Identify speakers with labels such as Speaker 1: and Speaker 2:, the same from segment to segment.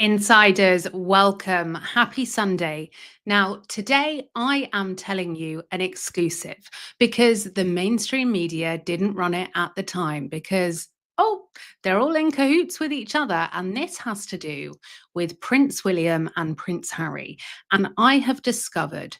Speaker 1: Insiders, welcome. Happy Sunday. Now, today I am telling you an exclusive because the mainstream media didn't run it at the time because, they're all in cahoots with each other. And this has to do with Prince William and Prince Harry. And I have discovered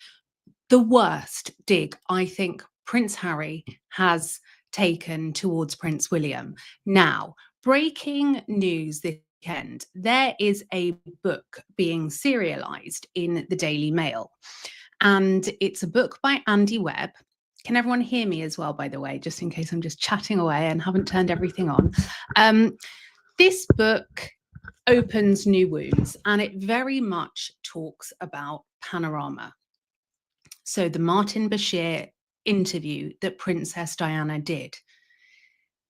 Speaker 1: the worst dig I think Prince Harry has taken towards Prince William. Now, breaking news this weekend, there is a book being serialized in the Daily Mail, and it's a book by Andy Webb. Can everyone hear me as well, by the way, just in case I'm just chatting away and haven't turned everything on? This book opens new wounds, and it very much talks about Panorama. So the Martin Bashir interview that Princess Diana did.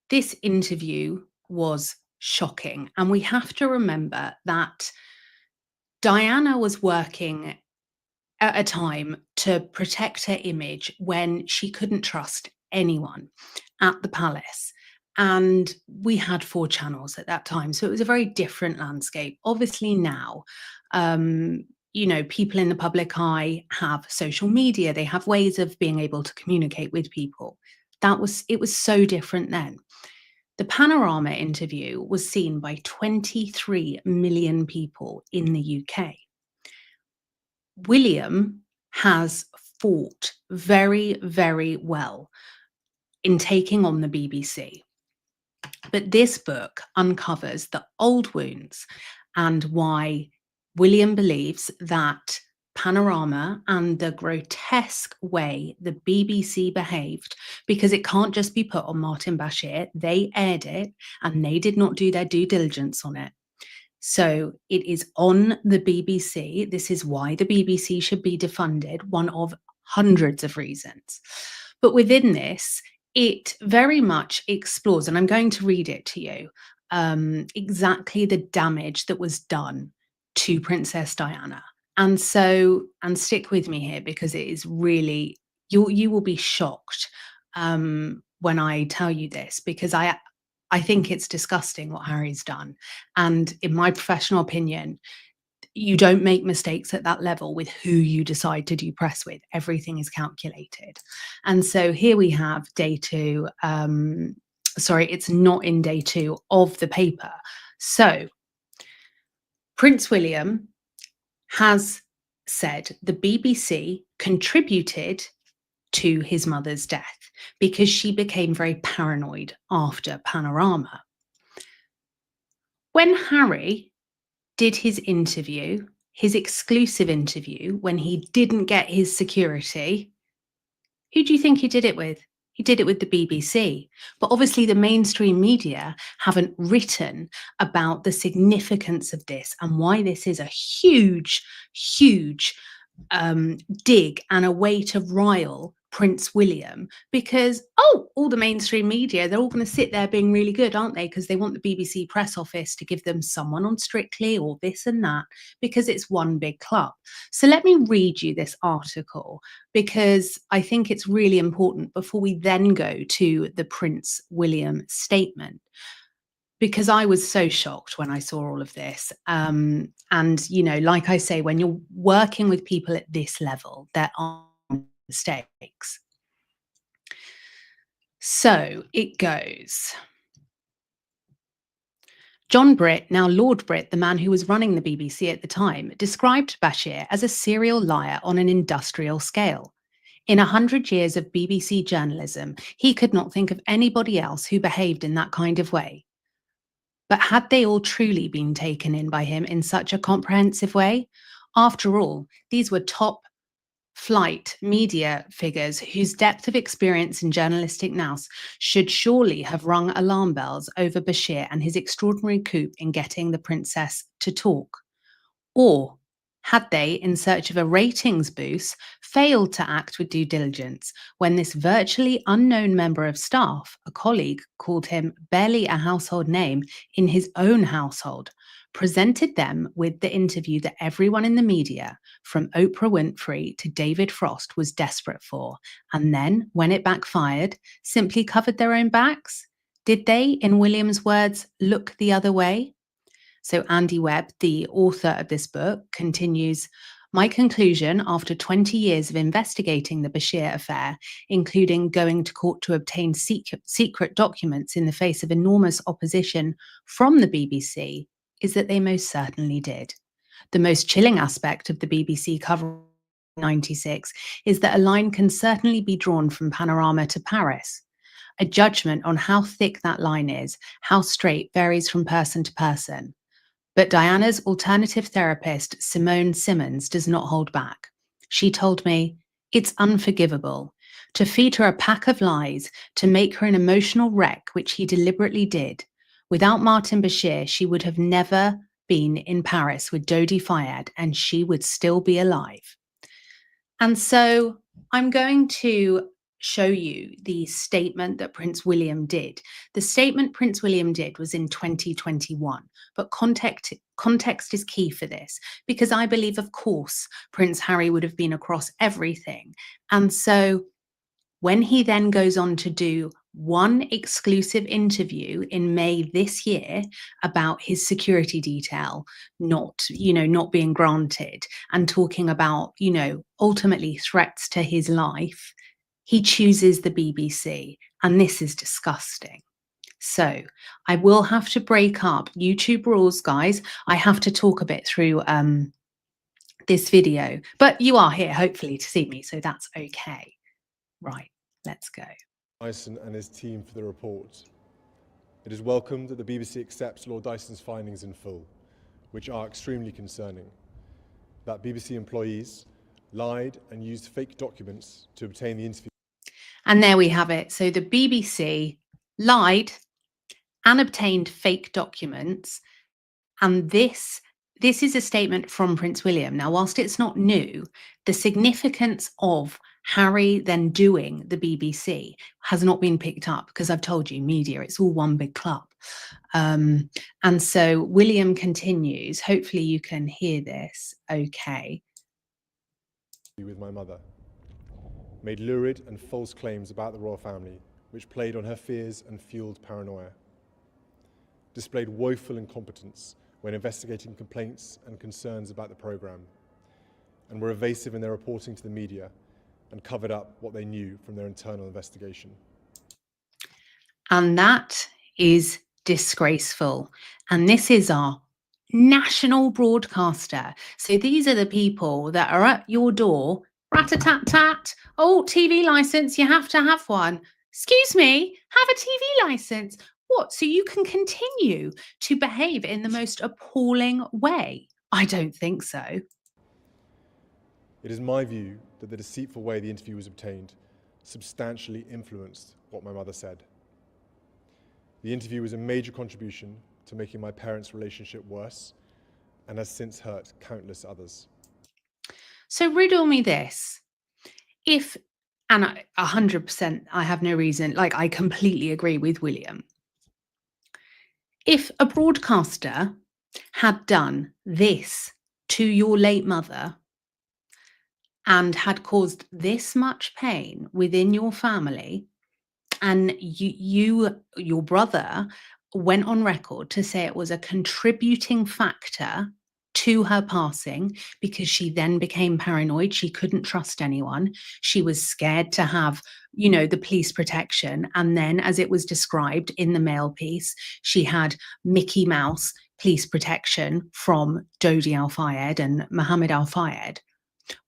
Speaker 1: This interview was shocking. And we have to remember that Diana was working at a time to protect her image when she couldn't trust anyone at the palace. And we had 4 channels at that time. So it was a very different landscape. Obviously now, people in the public eye have social media. They have ways of being able to communicate with people. It was so different then. The Panorama interview was seen by 23 million people in the UK. William has fought very, very well in taking on the BBC. But this book uncovers the old wounds and why William believes that Panorama and the grotesque way the BBC behaved, because it can't just be put on Martin Bashir. They aired it and they did not do their due diligence on it. So it is on the BBC. This is why the BBC should be defunded, one of hundreds of reasons. But within this, it very much explores, and I'm going to read it to you, exactly the damage that was done to Princess Diana. And stick with me here because it is really, you will be shocked when I tell you this, because I think it's disgusting what Harry's done. And in my professional opinion, you don't make mistakes at that level with who you decide to do press with. Everything is calculated. And so here we have day 2. Sorry, it's not in day 2 of the paper. So Prince William has said the BBC contributed to his mother's death because she became very paranoid after Panorama. When Harry did his interview, his exclusive interview, when he didn't get his security, who do you think he did it with? He did it with the BBC. But obviously the mainstream media haven't written about the significance of this and why this is a huge, huge dig and a way to rile Prince William, because all the mainstream media, they're all going to sit there being really good, aren't they? Because they want the BBC press office to give them someone on Strictly or this and that, because it's one big club. So let me read you this article because I think it's really important before we then go to the Prince William statement, because I was so shocked when I saw all of this. And, like I say, when you're working with people at this level, there are mistakes. So it goes. John Britt, now Lord Britt, the man who was running the BBC at the time, described Bashir as a serial liar on an industrial scale. In 100 years of BBC journalism, he could not think of anybody else who behaved in that kind of way. But had they all truly been taken in by him in such a comprehensive way? After all, these were top flight media figures whose depth of experience in journalistic nous should surely have rung alarm bells over Bashir and his extraordinary coup in getting the princess to talk. Or had they, in search of a ratings boost, failed to act with due diligence when this virtually unknown member of staff, a colleague, called him barely a household name in his own household, presented them with the interview that everyone in the media, from Oprah Winfrey to David Frost, was desperate for, and then, when it backfired, simply covered their own backs? Did they, in William's words, look the other way? So Andy Webb, the author of this book, continues, my conclusion after 20 years of investigating the Bashir affair, including going to court to obtain secret documents in the face of enormous opposition from the BBC, is that they most certainly did. The most chilling aspect of the BBC coverage in 96 is that a line can certainly be drawn from Panorama to Paris. A judgment on how thick that line is, how straight, varies from person to person. But Diana's alternative therapist, Simone Simmons, does not hold back. She told me, it's unforgivable. To feed her a pack of lies, to make her an emotional wreck, which he deliberately did. Without Martin Bashir, she would have never been in Paris with Dodi Fayed, and she would still be alive. And so I'm going to show you the statement that Prince William did. The statement Prince William did was in 2021, but context is key for this, because I believe, of course, Prince Harry would have been across everything. And so when he then goes on to do one exclusive interview in May this year about his security detail not being granted, and talking about, ultimately threats to his life, he chooses the BBC. And this is disgusting. So I will have to break up YouTube rules, guys. I have to talk a bit through this video, but you are here hopefully to see me, so that's okay. Right, let's go.
Speaker 2: Dyson and his team for the report. It is welcomed that the BBC accepts Lord Dyson's findings in full, which are extremely concerning. That BBC employees lied and used fake documents to obtain the interview.
Speaker 1: And there we have it. So the BBC lied and obtained fake documents. And this is a statement from Prince William. Now, whilst it's not new, the significance of Harry then doing the BBC has not been picked up, because I've told you, media, it's all one big club. And so William continues. Hopefully you can hear this okay.
Speaker 2: With my mother, made lurid and false claims about the royal family, which played on her fears and fueled paranoia. Displayed woeful incompetence when investigating complaints and concerns about the programme, and were evasive in their reporting to the media and covered up what they knew from their internal investigation.
Speaker 1: And that is disgraceful. And this is our national broadcaster. So these are the people that are at your door, rat-a-tat-tat, oh, TV licence, you have to have one. Excuse me, have a TV licence. What, so you can continue to behave in the most appalling way? I don't think so.
Speaker 2: It is my view that the deceitful way the interview was obtained substantially influenced what my mother said. The interview was a major contribution to making my parents' relationship worse, and has since hurt countless others.
Speaker 1: So riddle me this. If, and 100%, I have no reason, I completely agree with William. If a broadcaster had done this to your late mother and had caused this much pain within your family, and your brother went on record to say it was a contributing factor to her passing, because she then became paranoid, she couldn't trust anyone, she was scared to have, the police protection, and then, as it was described in the Mail piece, she had Mickey Mouse police protection from Dodi Al-Fayed and Mohammed Al-Fayed.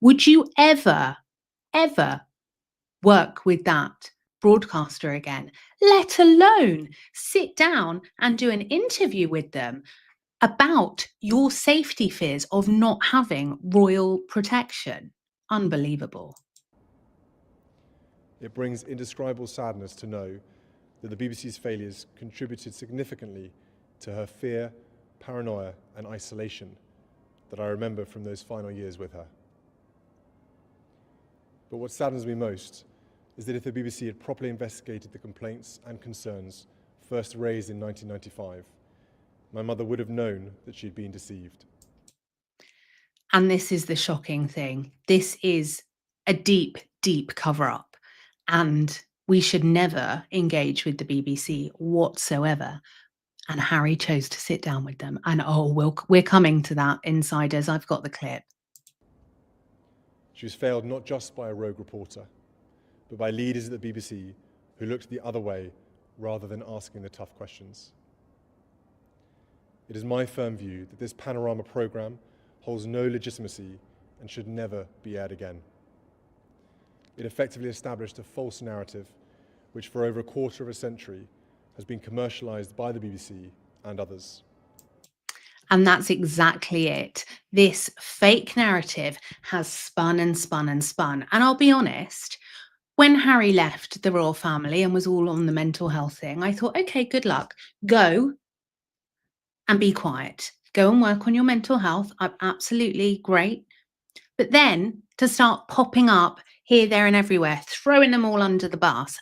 Speaker 1: Would you ever work with that broadcaster again, let alone sit down and do an interview with them about your safety fears of not having royal protection? Unbelievable.
Speaker 2: It brings indescribable sadness to know that the BBC's failures contributed significantly to her fear, paranoia, and isolation that I remember from those final years with her. But what saddens me most is that if the BBC had properly investigated the complaints and concerns first raised in 1995, my mother would have known that she'd been deceived.
Speaker 1: And this is the shocking thing. This is a deep, deep cover-up, and we should never engage with the BBC whatsoever. And Harry chose to sit down with them. And we're coming to that, insiders. I've got the clip.
Speaker 2: She was failed not just by a rogue reporter, but by leaders at the BBC who looked the other way rather than asking the tough questions. It is my firm view that this Panorama programme holds no legitimacy and should never be aired again. It effectively established a false narrative which for over a quarter of a century has been commercialised by the BBC and others.
Speaker 1: And that's exactly it. This fake narrative has spun and spun and spun. And I'll be honest, when Harry left the royal family and was all on the mental health thing, I thought, okay, good luck. Go and be quiet. Go and work on your mental health. Absolutely great. But then to start popping up here, there, and everywhere, throwing them all under the bus.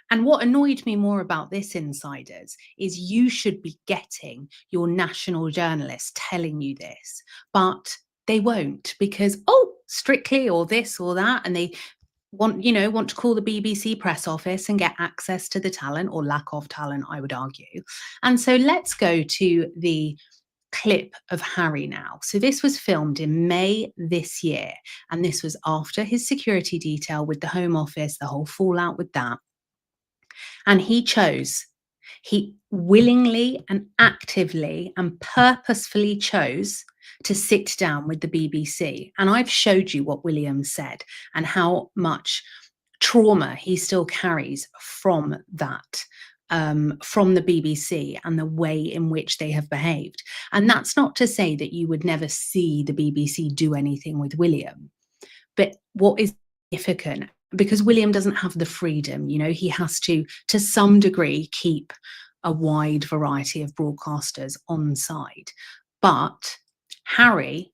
Speaker 1: And what annoyed me more about this, insiders, is you should be getting your national journalists telling you this, but they won't because, Strictly or this or that. And they want to call the BBC press office and get access to the talent or lack of talent, I would argue. And so let's go to the clip of Harry now. So this was filmed in May this year, and this was after his security detail with the Home Office, the whole fallout with that. And he willingly and actively and purposefully chose to sit down with the BBC. And I've showed you what William said and how much trauma he still carries from that, from the BBC and the way in which they have behaved. And that's not to say that you would never see the BBC do anything with William. But what is significant, because William doesn't have the freedom, he has to some degree, keep a wide variety of broadcasters on side. But Harry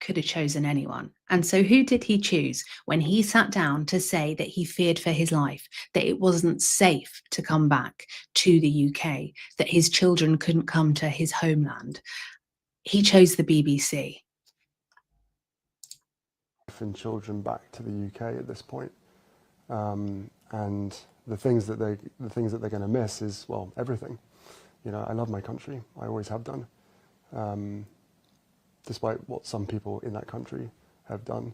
Speaker 1: could have chosen anyone. And so who did he choose when he sat down to say that he feared for his life, that it wasn't safe to come back to the UK, that his children couldn't come to his homeland? He chose the BBC.
Speaker 3: And children back to the UK at this point, and the things that they're going to miss is, well, everything. I love my country. I always have done, despite what some people in that country have done.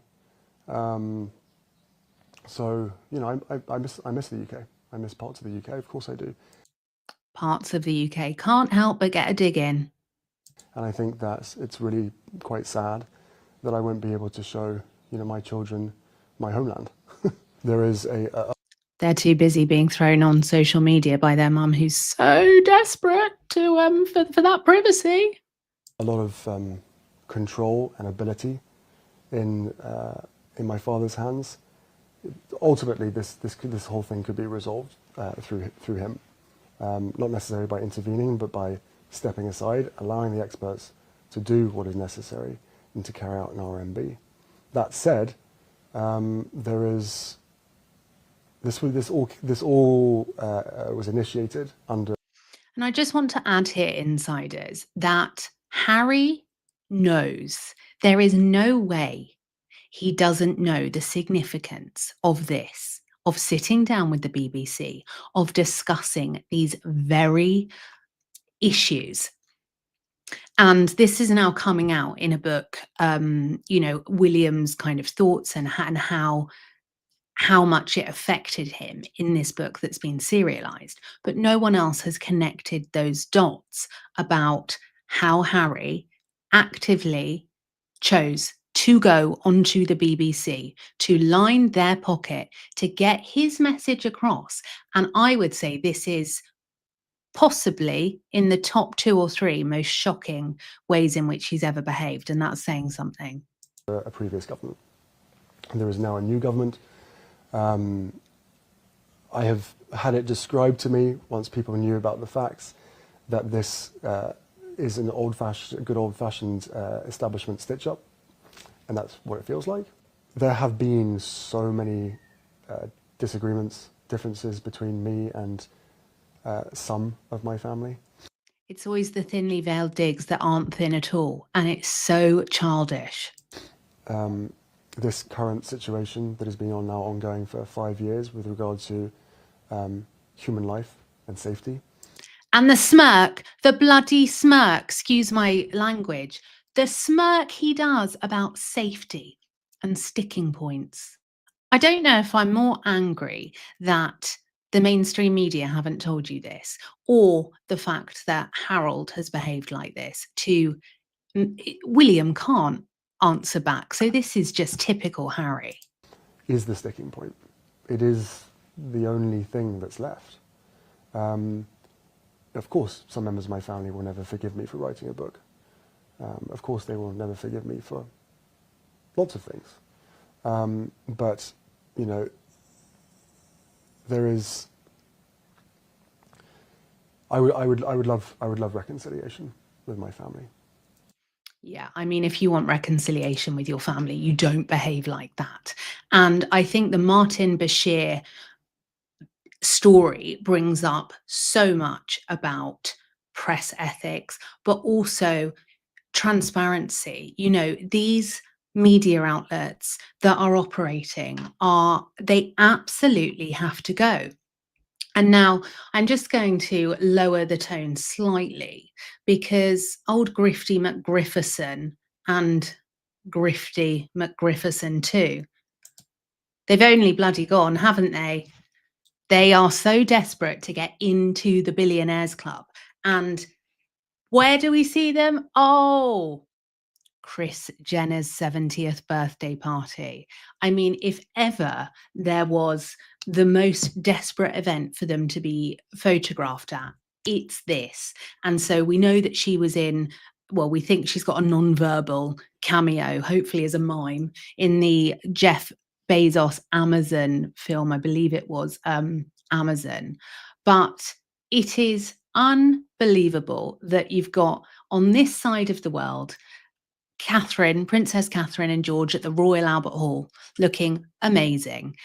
Speaker 3: So I miss the UK. I miss parts of the UK. Of course I do.
Speaker 1: Parts of the UK can't help but get a dig in.
Speaker 3: And I think it's really quite sad that I won't be able to show my children my homeland. There is
Speaker 1: They're too busy being thrown on social media by their mum, who's so desperate to for that privacy.
Speaker 3: A lot of control and ability in my father's hands. Ultimately, this whole thing could be resolved through him, not necessarily by intervening, but by stepping aside, allowing the experts to do what is necessary and to carry out an RMB. That said, this all was initiated under.
Speaker 1: And I just want to add here, insiders, that Harry knows there is no way he doesn't know the significance of this, of sitting down with the BBC, of discussing these very issues. And this is now coming out in a book, William's kind of thoughts and how much it affected him in this book that's been serialized. But no one else has connected those dots about how Harry actively chose to go onto the BBC, to line their pocket, to get his message across. And I would say this is possibly in the top 2 or 3 most shocking ways in which he's ever behaved, and that's saying something.
Speaker 3: A previous government. There is now a new government. I have had it described to me, once people knew about the facts, that this is an good old-fashioned establishment stitch-up, and that's what it feels like. There have been so many disagreements, differences between me and some of my family.
Speaker 1: It's always the thinly veiled digs that aren't thin at all, and it's so childish.
Speaker 3: This current situation that has been ongoing for 5 years with regard to human life and safety.
Speaker 1: And the smirk, the bloody smirk, excuse my language, the smirk he does about safety and sticking points. I don't know if I'm more angry that the mainstream media haven't told you this, or the fact that Harold has behaved like this to William can't answer back. So this is just typical Harry.
Speaker 3: Is the sticking point. It is the only thing that's left. Of course, some members of my family will never forgive me for writing a book. Of course, they will never forgive me for lots of things. But, you know, there is. I would love reconciliation with my family.
Speaker 1: Yeah, I mean, if you want reconciliation with your family, you don't behave like that. And I think the Martin Bashir story brings up so much about press ethics, but also transparency. You know, these media outlets that are operating they absolutely have to go. And now I'm just going to lower the tone slightly because old Grifty McGrifferson and Grifty McGrifferson too, they've only bloody gone, haven't they? They are so desperate to get into the billionaires club. And where do we see them? Oh, Kris Jenner's 70th birthday party. I mean, if ever there was the most desperate event for them to be photographed at, it's this. And so we know that she was in, well, we think she's got a non-verbal cameo, hopefully as a mime, in the Jeff Bezos Amazon film, I believe it was Amazon. But it is unbelievable that you've got on this side of the world Princess Catherine and George at the Royal Albert Hall looking amazing.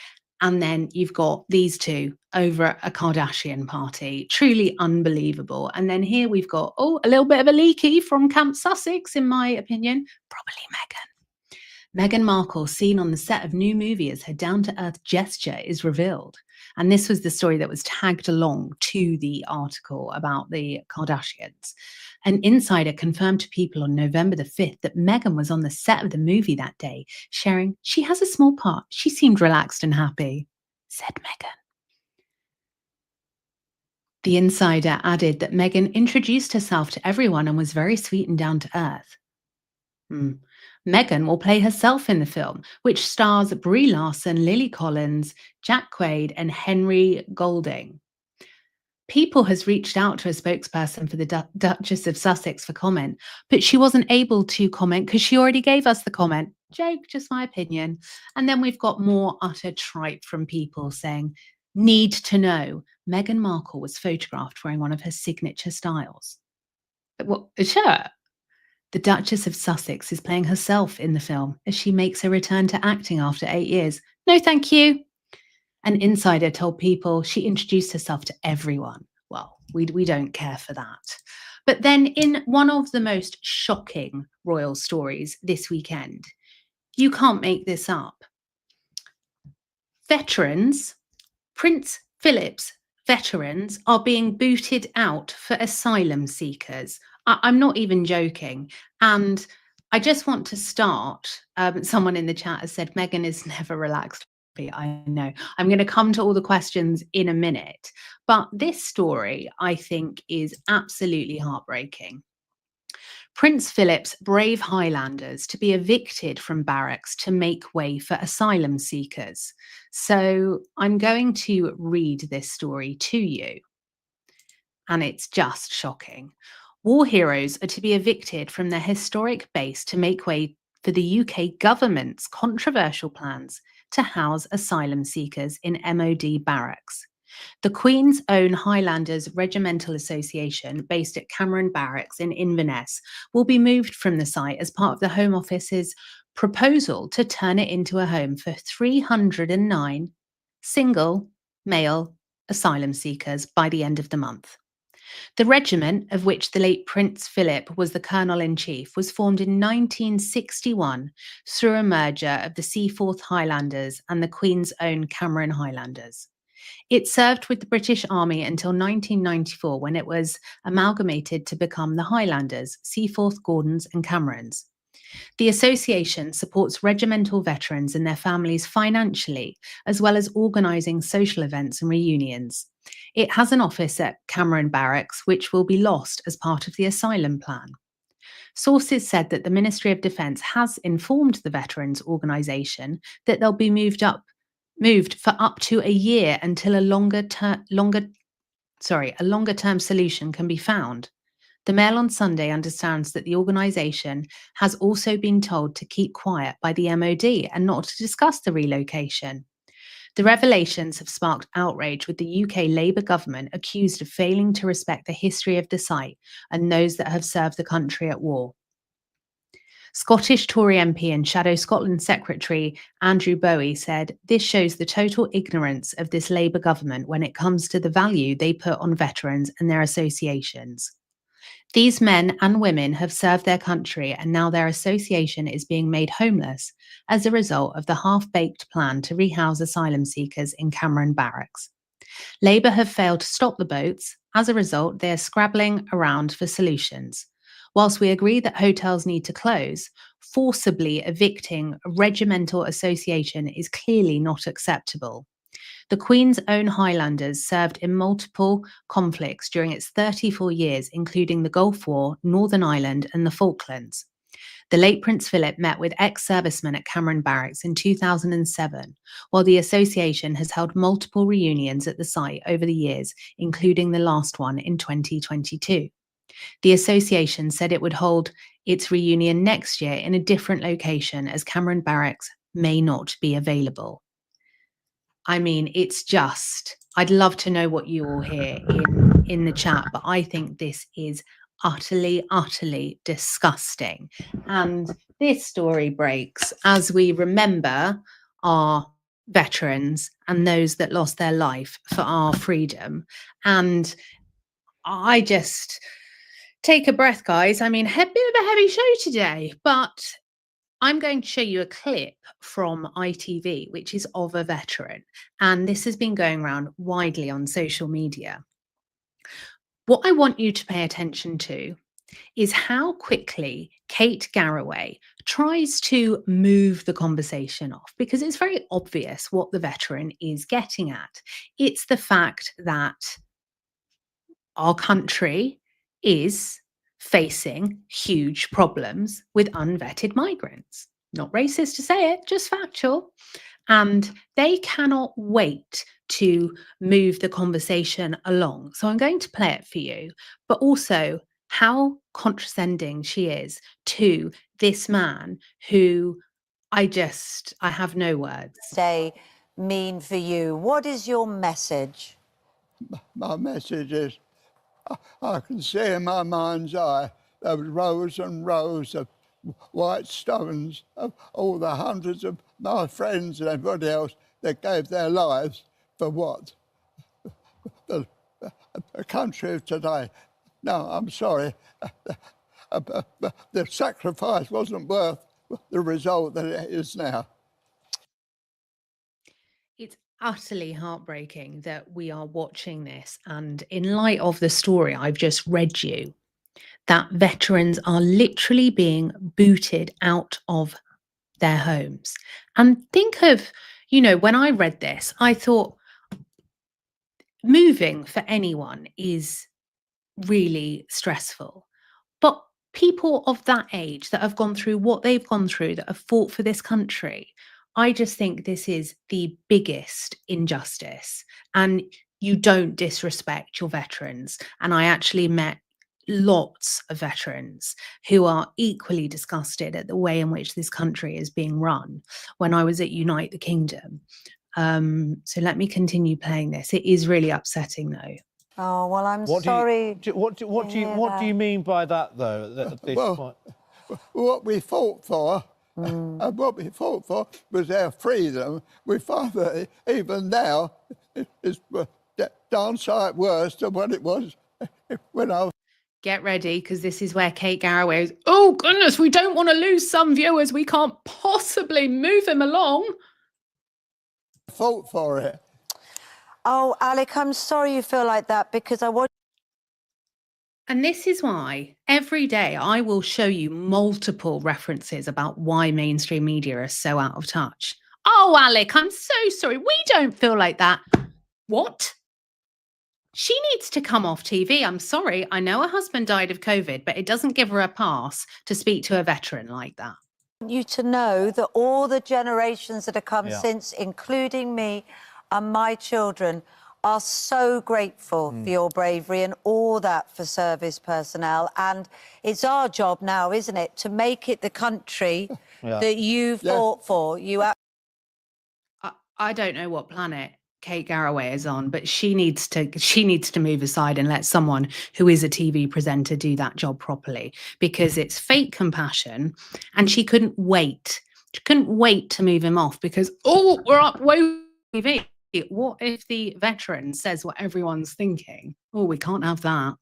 Speaker 1: And then you've got these two over at a Kardashian party, truly unbelievable. And then here we've got, a little bit of a leaky from Camp Sussex, in my opinion, probably Meghan. Meghan Markle seen on the set of new movie as her down-to-earth gesture is revealed. And this was the story that was tagged along to the article about the Kardashians. An insider confirmed to People on November the 5th that Meghan was on the set of the movie that day, sharing, "She has a small part. She seemed relaxed and happy," said Meghan. The insider added that Meghan introduced herself to everyone and was very sweet and down to earth. Meghan will play herself in the film, which stars Brie Larson, Lily Collins, Jack Quaid, and Henry Golding. People has reached out to a spokesperson for the Duchess of Sussex for comment, but she wasn't able to comment because she already gave us the comment. Joke, just my opinion. And then we've got more utter tripe from People saying, "Need to know, Meghan Markle was photographed wearing one of her signature styles." Well, sure. The Duchess of Sussex is playing herself in the film as she makes her return to acting after 8 years. No, thank you. An insider told People she introduced herself to everyone. Well, we don't care for that. But then in one of the most shocking royal stories this weekend, you can't make this up. Veterans, Prince Philip's veterans are being booted out for asylum seekers. I'm not even joking. And I just want to start. Someone in the chat has said Meghan is never relaxed. I know. I'm going to come to all the questions in a minute. But this story, I think, is absolutely heartbreaking. Prince Philip's brave Highlanders to be evicted from barracks to make way for asylum seekers. So I'm going to read this story to you. And it's just shocking. War heroes are to be evicted from their historic base to make way for the UK government's controversial plans to house asylum seekers in MOD barracks. The Queen's Own Highlanders Regimental Association, based at Cameron Barracks in Inverness, will be moved from the site as part of the Home Office's proposal to turn it into a home for 309 single male asylum seekers by the end of the month. The regiment, of which the late Prince Philip was the colonel-in-chief, was formed in 1961 through a merger of the Seaforth Highlanders and the Queen's Own Cameron Highlanders. It served with the British Army until 1994 when it was amalgamated to become the Highlanders, Seaforth, Gordons and Camerons. The association supports regimental veterans and their families financially, as well as organising social events and reunions. It has an office at Cameron Barracks, which will be lost as part of the asylum plan. Sources said that the Ministry of Defence has informed the veterans organisation that they'll be moved for up to a year until a longer term solution can be found. The Mail on Sunday understands that the organisation has also been told to keep quiet by the MOD and not to discuss the relocation. The revelations have sparked outrage, with the UK Labour government accused of failing to respect the history of the site and those that have served the country at war. Scottish Tory MP and Shadow Scotland Secretary Andrew Bowie said, "This shows the total ignorance of this Labour government when it comes to the value they put on veterans and their associations. These men and women have served their country, and now their association is being made homeless as a result of the half-baked plan to rehouse asylum seekers in Cameron Barracks. Labour have failed to stop the boats. As a result, they are scrabbling around for solutions. Whilst we agree that hotels need to close, forcibly evicting a regimental association is clearly not acceptable. The Queen's Own Highlanders served in multiple conflicts during its 34 years, including the Gulf War, Northern Ireland and the Falklands. The late Prince Philip met with ex-servicemen at Cameron Barracks in 2007, while the association has held multiple reunions at the site over the years, including the last one in 2022. The association said it would hold its reunion next year in a different location, as Cameron Barracks may not be available." I mean, it's just, I'd love to know what you all hear in the chat, but I think this is utterly, utterly disgusting. And this story breaks as we remember our veterans and those that lost their life for our freedom. And I just take a breath, guys. I mean, a bit of a heavy show today, but I'm going to show you a clip from ITV, which is of a veteran, and this has been going around widely on social media. What I want you to pay attention to is how quickly Kate Garraway tries to move the conversation off, because it's very obvious what the veteran is getting at. It's the fact that our country is facing huge problems with unvetted migrants. Not racist to say it, just factual. And they cannot wait to move the conversation along. So I'm going to play it for you, but also how condescending she is to this man who I have no words.
Speaker 4: Day mean for you? What is your message?
Speaker 5: My message is, I can see in my mind's eye those rows and rows of white stones of all the hundreds of my friends and everybody else that gave their lives for what? The country of today. No, I'm sorry. The sacrifice wasn't worth the result that it is now.
Speaker 1: It's utterly heartbreaking that we are watching this. And in light of the story I've just read you, that veterans are literally being booted out of their homes. And think of, when I read this, I thought moving for anyone is really stressful. But people of that age that have gone through what they've gone through, that have fought for this country, I just think this is the biggest injustice. And you don't disrespect your veterans. And I actually met lots of veterans who are equally disgusted at the way in which this country is being run when I was at Unite the Kingdom. So let me continue playing this. It is really upsetting, though.
Speaker 4: Oh, well, I'm sorry.
Speaker 6: What do you mean by that, though? At this point?
Speaker 5: What we fought for, and what we fought for was our freedom. We find that even now it's darn sight worse than what it was when I was.
Speaker 1: Get ready, because this is where Kate Garraway is, oh, goodness, we don't want to lose some viewers. We can't possibly move him along.
Speaker 5: Fought for it.
Speaker 4: Oh, Alec, I'm sorry you feel like that because I want.
Speaker 1: And this is why every day I will show you multiple references about why mainstream media are so out of touch. Oh, Alec, I'm so sorry. We don't feel like that. What? She needs to come off TV. I'm sorry. I know her husband died of COVID, but it doesn't give her a pass to speak to a veteran like that.
Speaker 4: You to know that all the generations that have come
Speaker 6: Yeah.
Speaker 4: since, including me and my children, are so grateful for your bravery and all that for service personnel. And it's our job now, isn't it, to make it the country
Speaker 6: Yeah.
Speaker 4: that you fought for.
Speaker 1: I don't know what planet Kate Garraway is on, but she needs to move aside and let someone who is a TV presenter do that job properly, because it's fake compassion, and she couldn't wait. She couldn't wait to move him off because, oh, we're up woke TV. What if the veteran says what everyone's thinking? Oh, we can't have that.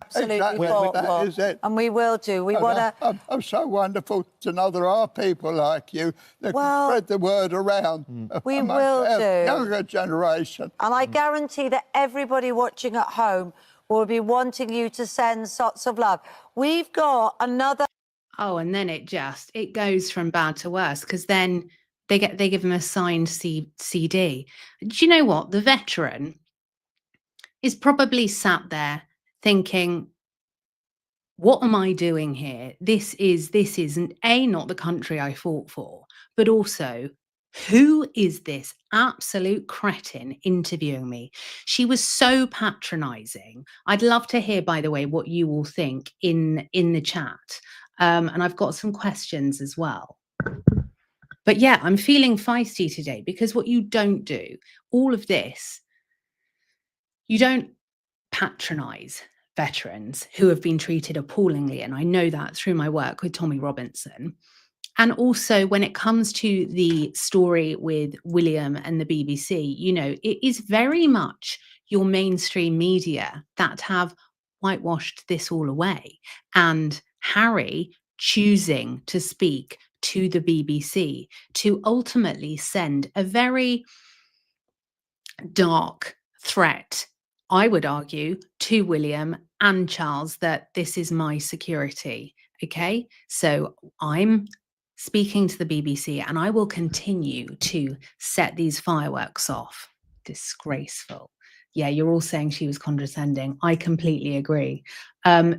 Speaker 4: Absolutely
Speaker 5: Exactly,
Speaker 4: fought
Speaker 5: that
Speaker 4: for.
Speaker 5: is it.
Speaker 4: And we will do. We want to.
Speaker 5: I'm so wonderful to know there are people like you that
Speaker 4: Well,
Speaker 5: can spread the word around.
Speaker 4: we
Speaker 5: amongst
Speaker 4: will
Speaker 5: our
Speaker 4: do.
Speaker 5: Younger generation.
Speaker 4: And I guarantee that everybody watching at home will be wanting you to send lots of love. We've got another.
Speaker 1: Oh, and then it goes from bad to worse, because then they give him a signed CD. Do you know what? The veteran is probably sat there thinking, what am I doing here? This isn't not the country I fought for, but also, who is this absolute cretin interviewing me? She was so patronizing. I'd love to hear, by the way, what you all think in the chat. And I've got some questions as well. But yeah, I'm feeling feisty today, because what you don't do, all of this, you don't patronize veterans who have been treated appallingly. And I know that through my work with Tommy Robinson. And also, when it comes to the story with William and the BBC, you know, it is very much your mainstream media that have whitewashed this all away. And Harry choosing to speak to the BBC to ultimately send a very dark threat, I would argue, to William and Charles, that this is my security. Okay, so I'm speaking to the BBC and I will continue to set these fireworks off. Disgraceful. Yeah, you're all saying she was condescending. I completely agree.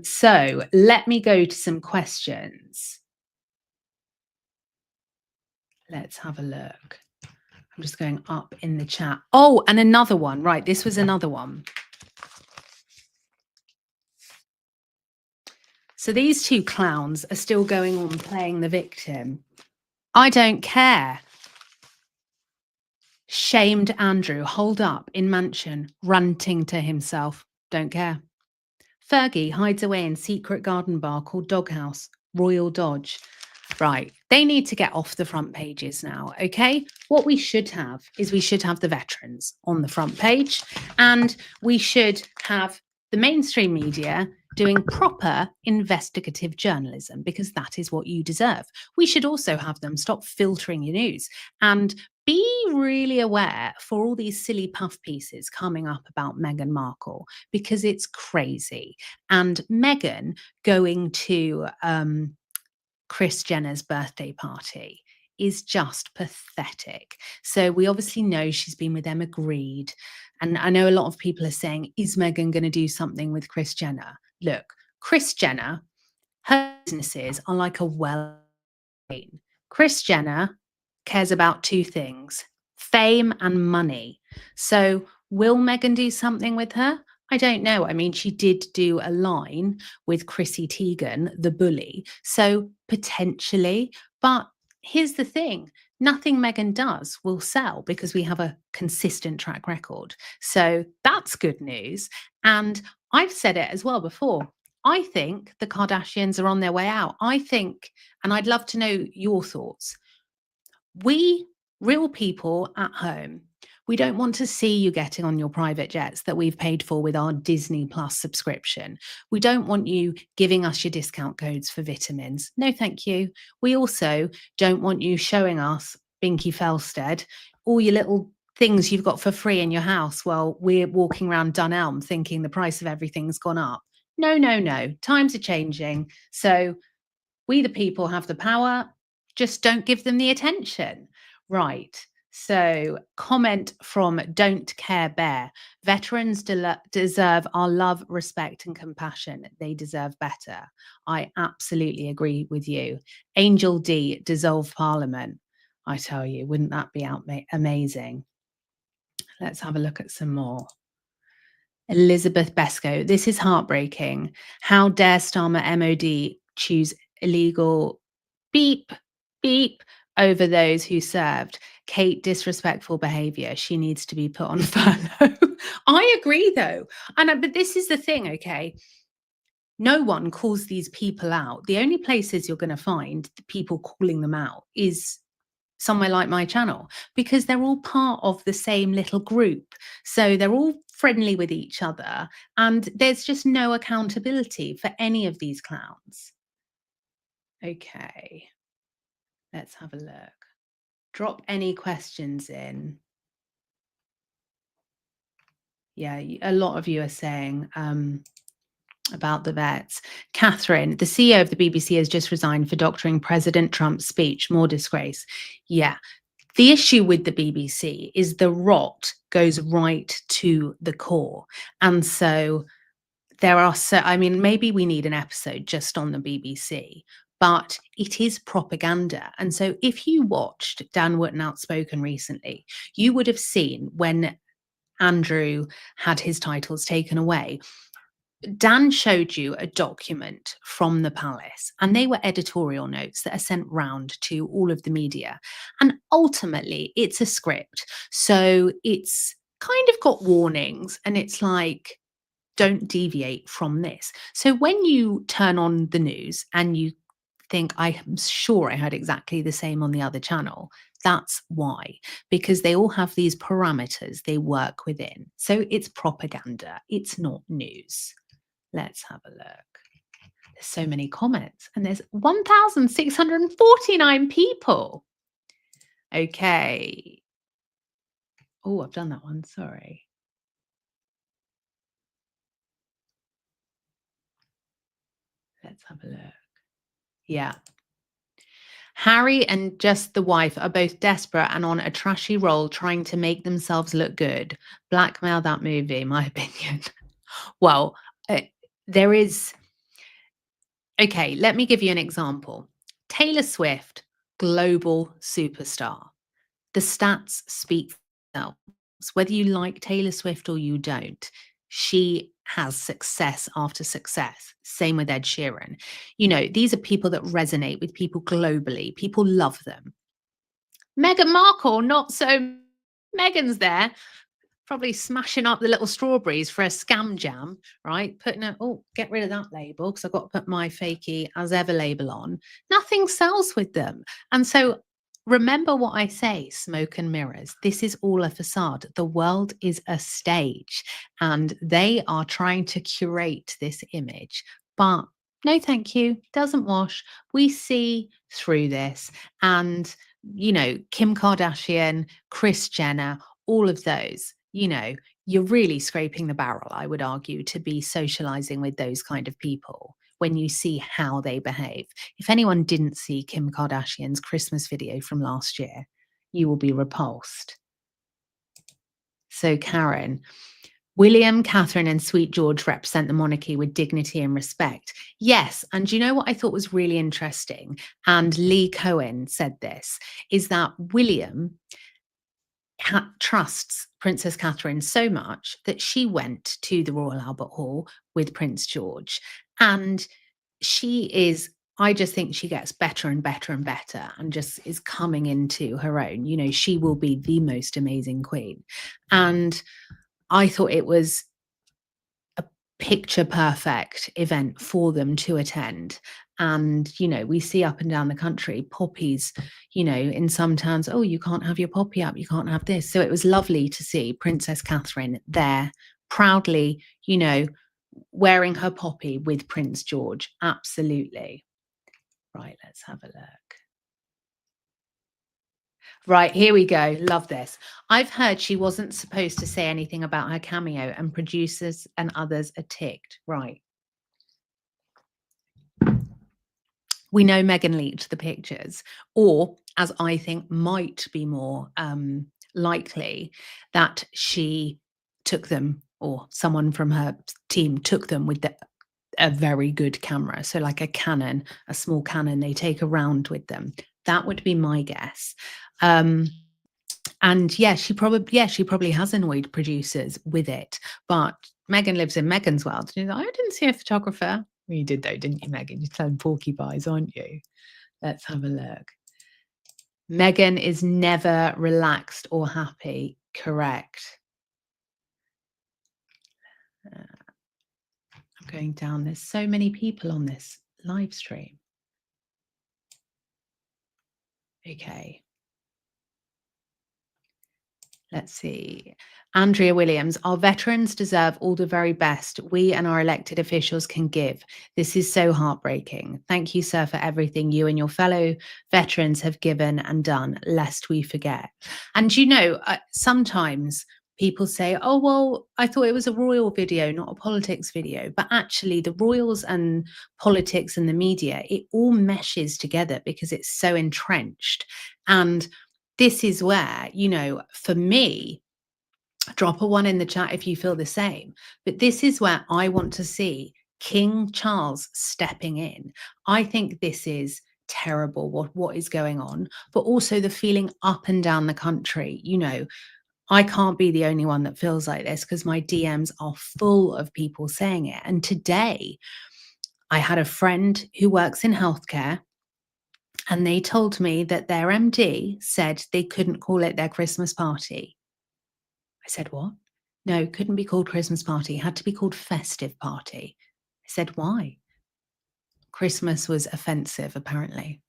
Speaker 1: So let me go to some questions. Let's have a look. I'm just going up in the chat. Oh, and another one. Right, this was another one. So these two clowns are still going on playing the victim. I don't care. Shamed Andrew, holed up in mansion, ranting to himself. Don't care. Fergie hides away in secret garden bar called Doghouse, Royal Dodge. Right, they need to get off the front pages now, okay? What we should have is we should have the veterans on the front page, and we should have the mainstream media doing proper investigative journalism, because that is what you deserve. We should also have them stop filtering your news and be really aware for all these silly puff pieces coming up about Meghan Markle, because it's crazy. And Meghan going to Kris Jenner's birthday party is just pathetic. So we obviously know she's been with Emma Grede. And I know a lot of people are saying, is Meghan going to do something with Kris Jenner? Look, Kris Jenner, her businesses are like a well. Kris Jenner cares about two things: fame and money. So will Meghan do something with her? I don't know. I mean, she did do a line with Chrissy Teigen, the bully. So potentially, but here's the thing. Nothing Meghan does will sell, because we have a consistent track record. So that's good news. And I've said it as well before. I think the Kardashians are on their way out. I think, and I'd love to know your thoughts. We, real people at home, we don't want to see you getting on your private jets that we've paid for with our Disney Plus subscription. We don't want you giving us your discount codes for vitamins. No, thank you. We also don't want you showing us, Binky Felstead, all your little things you've got for free in your house while we're walking around Dunelm thinking the price of everything's gone up. No, no, no. Times are changing. So we, the people, have the power. Just don't give them the attention. Right. So, comment from Don't Care Bear. Veterans deserve our love, respect, and compassion. They deserve better. I absolutely agree with you. Angel D, dissolve Parliament. I tell you, wouldn't that be amazing? Let's have a look at some more. Elizabeth Besco, this is heartbreaking. How dare Starmer MOD choose illegal beep, beep over those who served? Kate, disrespectful behavior. She needs to be put on furlough. I agree, though. But this is the thing, okay? No one calls these people out. The only places you're going to find the people calling them out is somewhere like my channel, because they're all part of the same little group. So they're all friendly with each other, and there's just no accountability for any of these clowns. Okay, let's have a look. Drop any questions in. Yeah, a lot of you are saying about the vets. Catherine, the CEO of the BBC has just resigned for doctoring President Trump's speech. More disgrace. Yeah. The issue with the BBC is the rot goes right to the core. And so maybe we need an episode just on the BBC, but it is propaganda. And so if you watched Dan Wootton Outspoken recently, you would have seen when Andrew had his titles taken away, Dan showed you a document from the palace, and they were editorial notes that are sent round to all of the media. And ultimately, it's a script. So it's kind of got warnings, and it's like, don't deviate from this. So when you turn on the news and you think, I am sure I heard exactly the same on the other channel, that's why, because they all have these parameters they work within. So it's propaganda, it's not news. Let's have a look. There's so many comments, and there's 1,649 people. Okay. Oh, I've done that one. Sorry. Let's have a look. Yeah. Harry and Just the Wife are both desperate and on a trashy roll trying to make themselves look good. Blackmail that movie, my opinion. Well, there is... Okay, let me give you an example. Taylor Swift, global superstar. The stats speak for themselves. Whether you like Taylor Swift or you don't, she has success after success. Same with Ed Sheeran. You know, these are people that resonate with people globally. People love them. Meghan Markle, not so. Meghan's there, probably smashing up the little strawberries for a scam jam, right? Get rid of that label because I've got to put my fakey as ever label on. Nothing sells with them. And so remember what I say, smoke and mirrors. This is all a facade. The world is a stage, and they are trying to curate this image. But no, thank you. Doesn't wash. We see through this. And, you know, Kim Kardashian, Kris Jenner, all of those, you know, you're really scraping the barrel, I would argue, to be socializing with those kind of people when you see how they behave. If anyone didn't see Kim Kardashian's Christmas video from last year, you will be repulsed. So Karen, William, Catherine, and Sweet George represent the monarchy with dignity and respect. Yes, and you know what I thought was really interesting, and Lee Cohen said this, is that William trusts Princess Catherine so much that she went to the Royal Albert Hall with Prince George. And I just think she gets better and better and better and just is coming into her own. You know, she will be the most amazing queen. And I thought it was a picture perfect event for them to attend. And, you know, we see up and down the country, poppies, you know, in some towns, oh, you can't have your poppy up, you can't have this. So it was lovely to see Princess Catherine there proudly, you know, wearing her poppy with Prince George. Absolutely. Right, let's have a look. Right, here we go. Love this. I've heard she wasn't supposed to say anything about her cameo, and producers and others are ticked. Right. We know Meghan leaked the pictures, or as I think might be more likely, that she took them, or someone from her team took them with a very good camera. So like a Canon, a small Canon they take around with them. That would be my guess. And yeah, she probably has annoyed producers with it. But Meghan lives in Meghan's world. She's like, I didn't see a photographer. Well, you did though, didn't you, Meghan? You're telling porcupines, aren't you? Let's have a look. Meghan is never relaxed or happy. Correct. I'm going down. There's so many people on this live stream. Okay. Let's see. Andrea Williams, our veterans deserve all the very best we and our elected officials can give. This is so heartbreaking. Thank you, sir, for everything you and your fellow veterans have given and done, lest we forget. And you know, sometimes people say, oh, well, I thought it was a royal video, not a politics video. But actually, the royals and politics and the media, it all meshes together because it's so entrenched. And this is where, you know, for me, drop a 1 in the chat if you feel the same. But this is where I want to see King Charles stepping in. I think this is terrible, what is going on, but also the feeling up and down the country. You know, I can't be the only one that feels like this because my DMs are full of people saying it. And today I had a friend who works in healthcare, and they told me that their MD said they couldn't call it their Christmas party. I said, what? No, couldn't be called Christmas party. It had to be called festive party. I said, why? Christmas was offensive, apparently.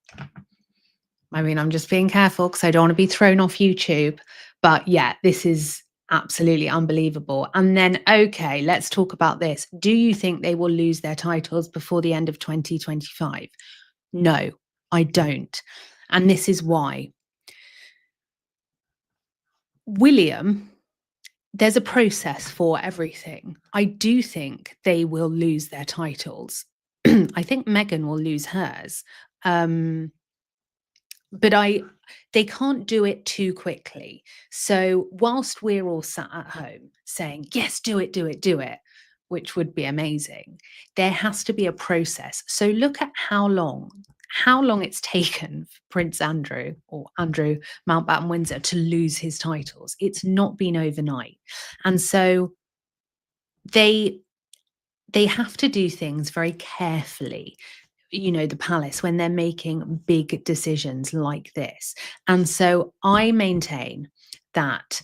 Speaker 1: I mean, I'm just being careful because I don't want to be thrown off YouTube. But yeah, this is absolutely unbelievable. And then, okay, let's talk about this. Do you think they will lose their titles before the end of 2025? No, I don't. And this is why. William, there's a process for everything. I do think they will lose their titles. I think Meghan will lose hers. But they can't do it too quickly. So whilst we're all sat at home saying, yes, do it, do it, do it, which would be amazing, there has to be a process. So look at how long it's taken for Prince Andrew, or Andrew Mountbatten Windsor, to lose his titles. It's not been overnight. And so they have to do things very carefully, you know, the palace, when they're making big decisions like this. And so I maintain that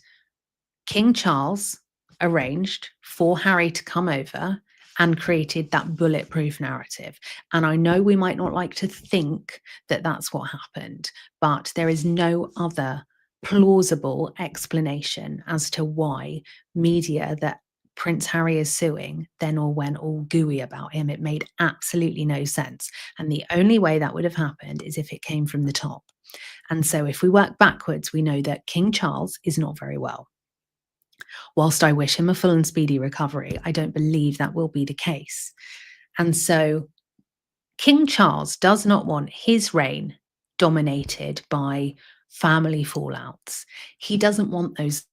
Speaker 1: King Charles arranged for Harry to come over and created that bulletproof narrative. And I know we might not like to think that that's what happened, but there is no other plausible explanation as to why media that Prince Harry is suing then all went all gooey about him. It made absolutely no sense. And the only way that would have happened is if it came from the top. And so if we work backwards, we know that King Charles is not very well. Whilst I wish him a full and speedy recovery, I don't believe that will be the case. And so King Charles does not want his reign dominated by family fallouts. He doesn't want those.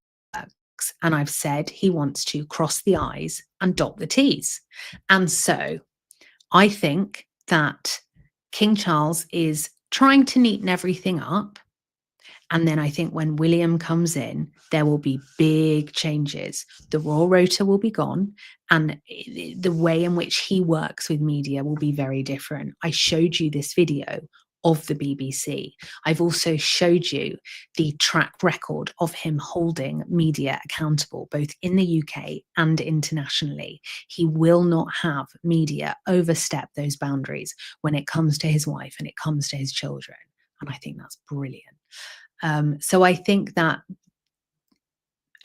Speaker 1: And I've said he wants to cross the I's and dot the T's. And so I think that King Charles is trying to neaten everything up. And then I think when William comes in, there will be big changes. The royal rota will be gone, and the way in which he works with media will be very different. I showed you this video of the BBC. I've also showed you the track record of him holding media accountable, both in the UK and internationally. He will not have media overstep those boundaries when it comes to his wife and it comes to his children. And I think that's brilliant. So I think that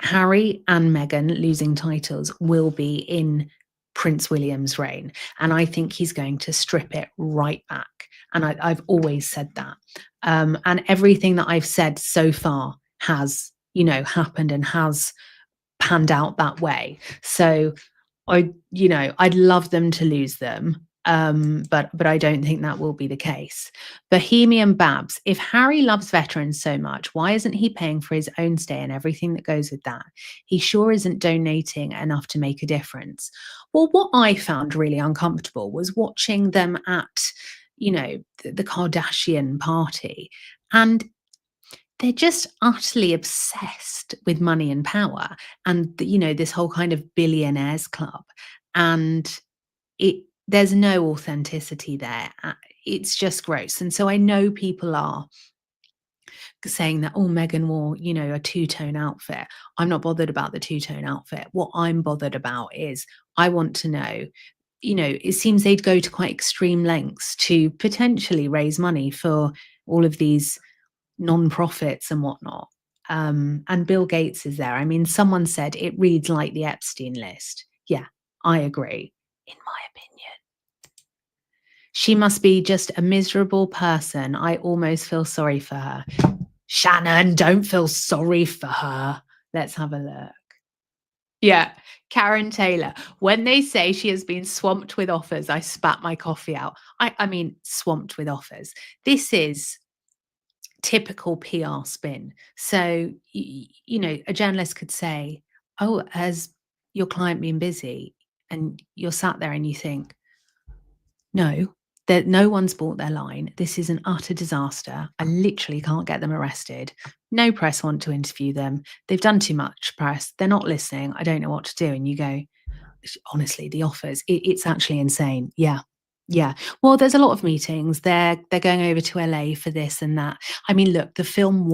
Speaker 1: Harry and Meghan losing titles will be in Prince William's reign. And I think he's going to strip it right back. And I've always said that. And everything that I've said so far has, happened and has panned out that way. So I'd love them to lose them. But I don't think that will be the case. Bohemian Babs, if Harry loves veterans so much, why isn't he paying for his own stay and everything that goes with that? He sure isn't donating enough to make a difference. Well, what I found really uncomfortable was watching them at, the Kardashian party. And they're just utterly obsessed with money and power and, this whole kind of billionaires club. And there's no authenticity there. It's just gross. And so I know people are saying that, oh, Meghan wore, a two-tone outfit. I'm not bothered about the two-tone outfit. What I'm bothered about is I want to know, it seems they'd go to quite extreme lengths to potentially raise money for all of these non-profits and whatnot. And Bill Gates is there. I mean, someone said it reads like the Epstein list. Yeah, I agree, in my opinion. She must be just a miserable person. I almost feel sorry for her. Shannon, don't feel sorry for her. Let's have a look. Yeah, Karen Taylor. When they say she has been swamped with offers, I spat my coffee out. I mean, swamped with offers. This is typical PR spin. So, a journalist could say, oh, has your client been busy? And you're sat there and you think, no, that no one's bought their line. This is an utter disaster. I literally can't get them arrested. No press want to interview them. They've done too much press. They're not listening. I don't know what to do. And you go, honestly, the offers, it's actually insane. Yeah. Yeah. Well, there's a lot of meetings. They're going over to LA for this and that. I mean, look, the film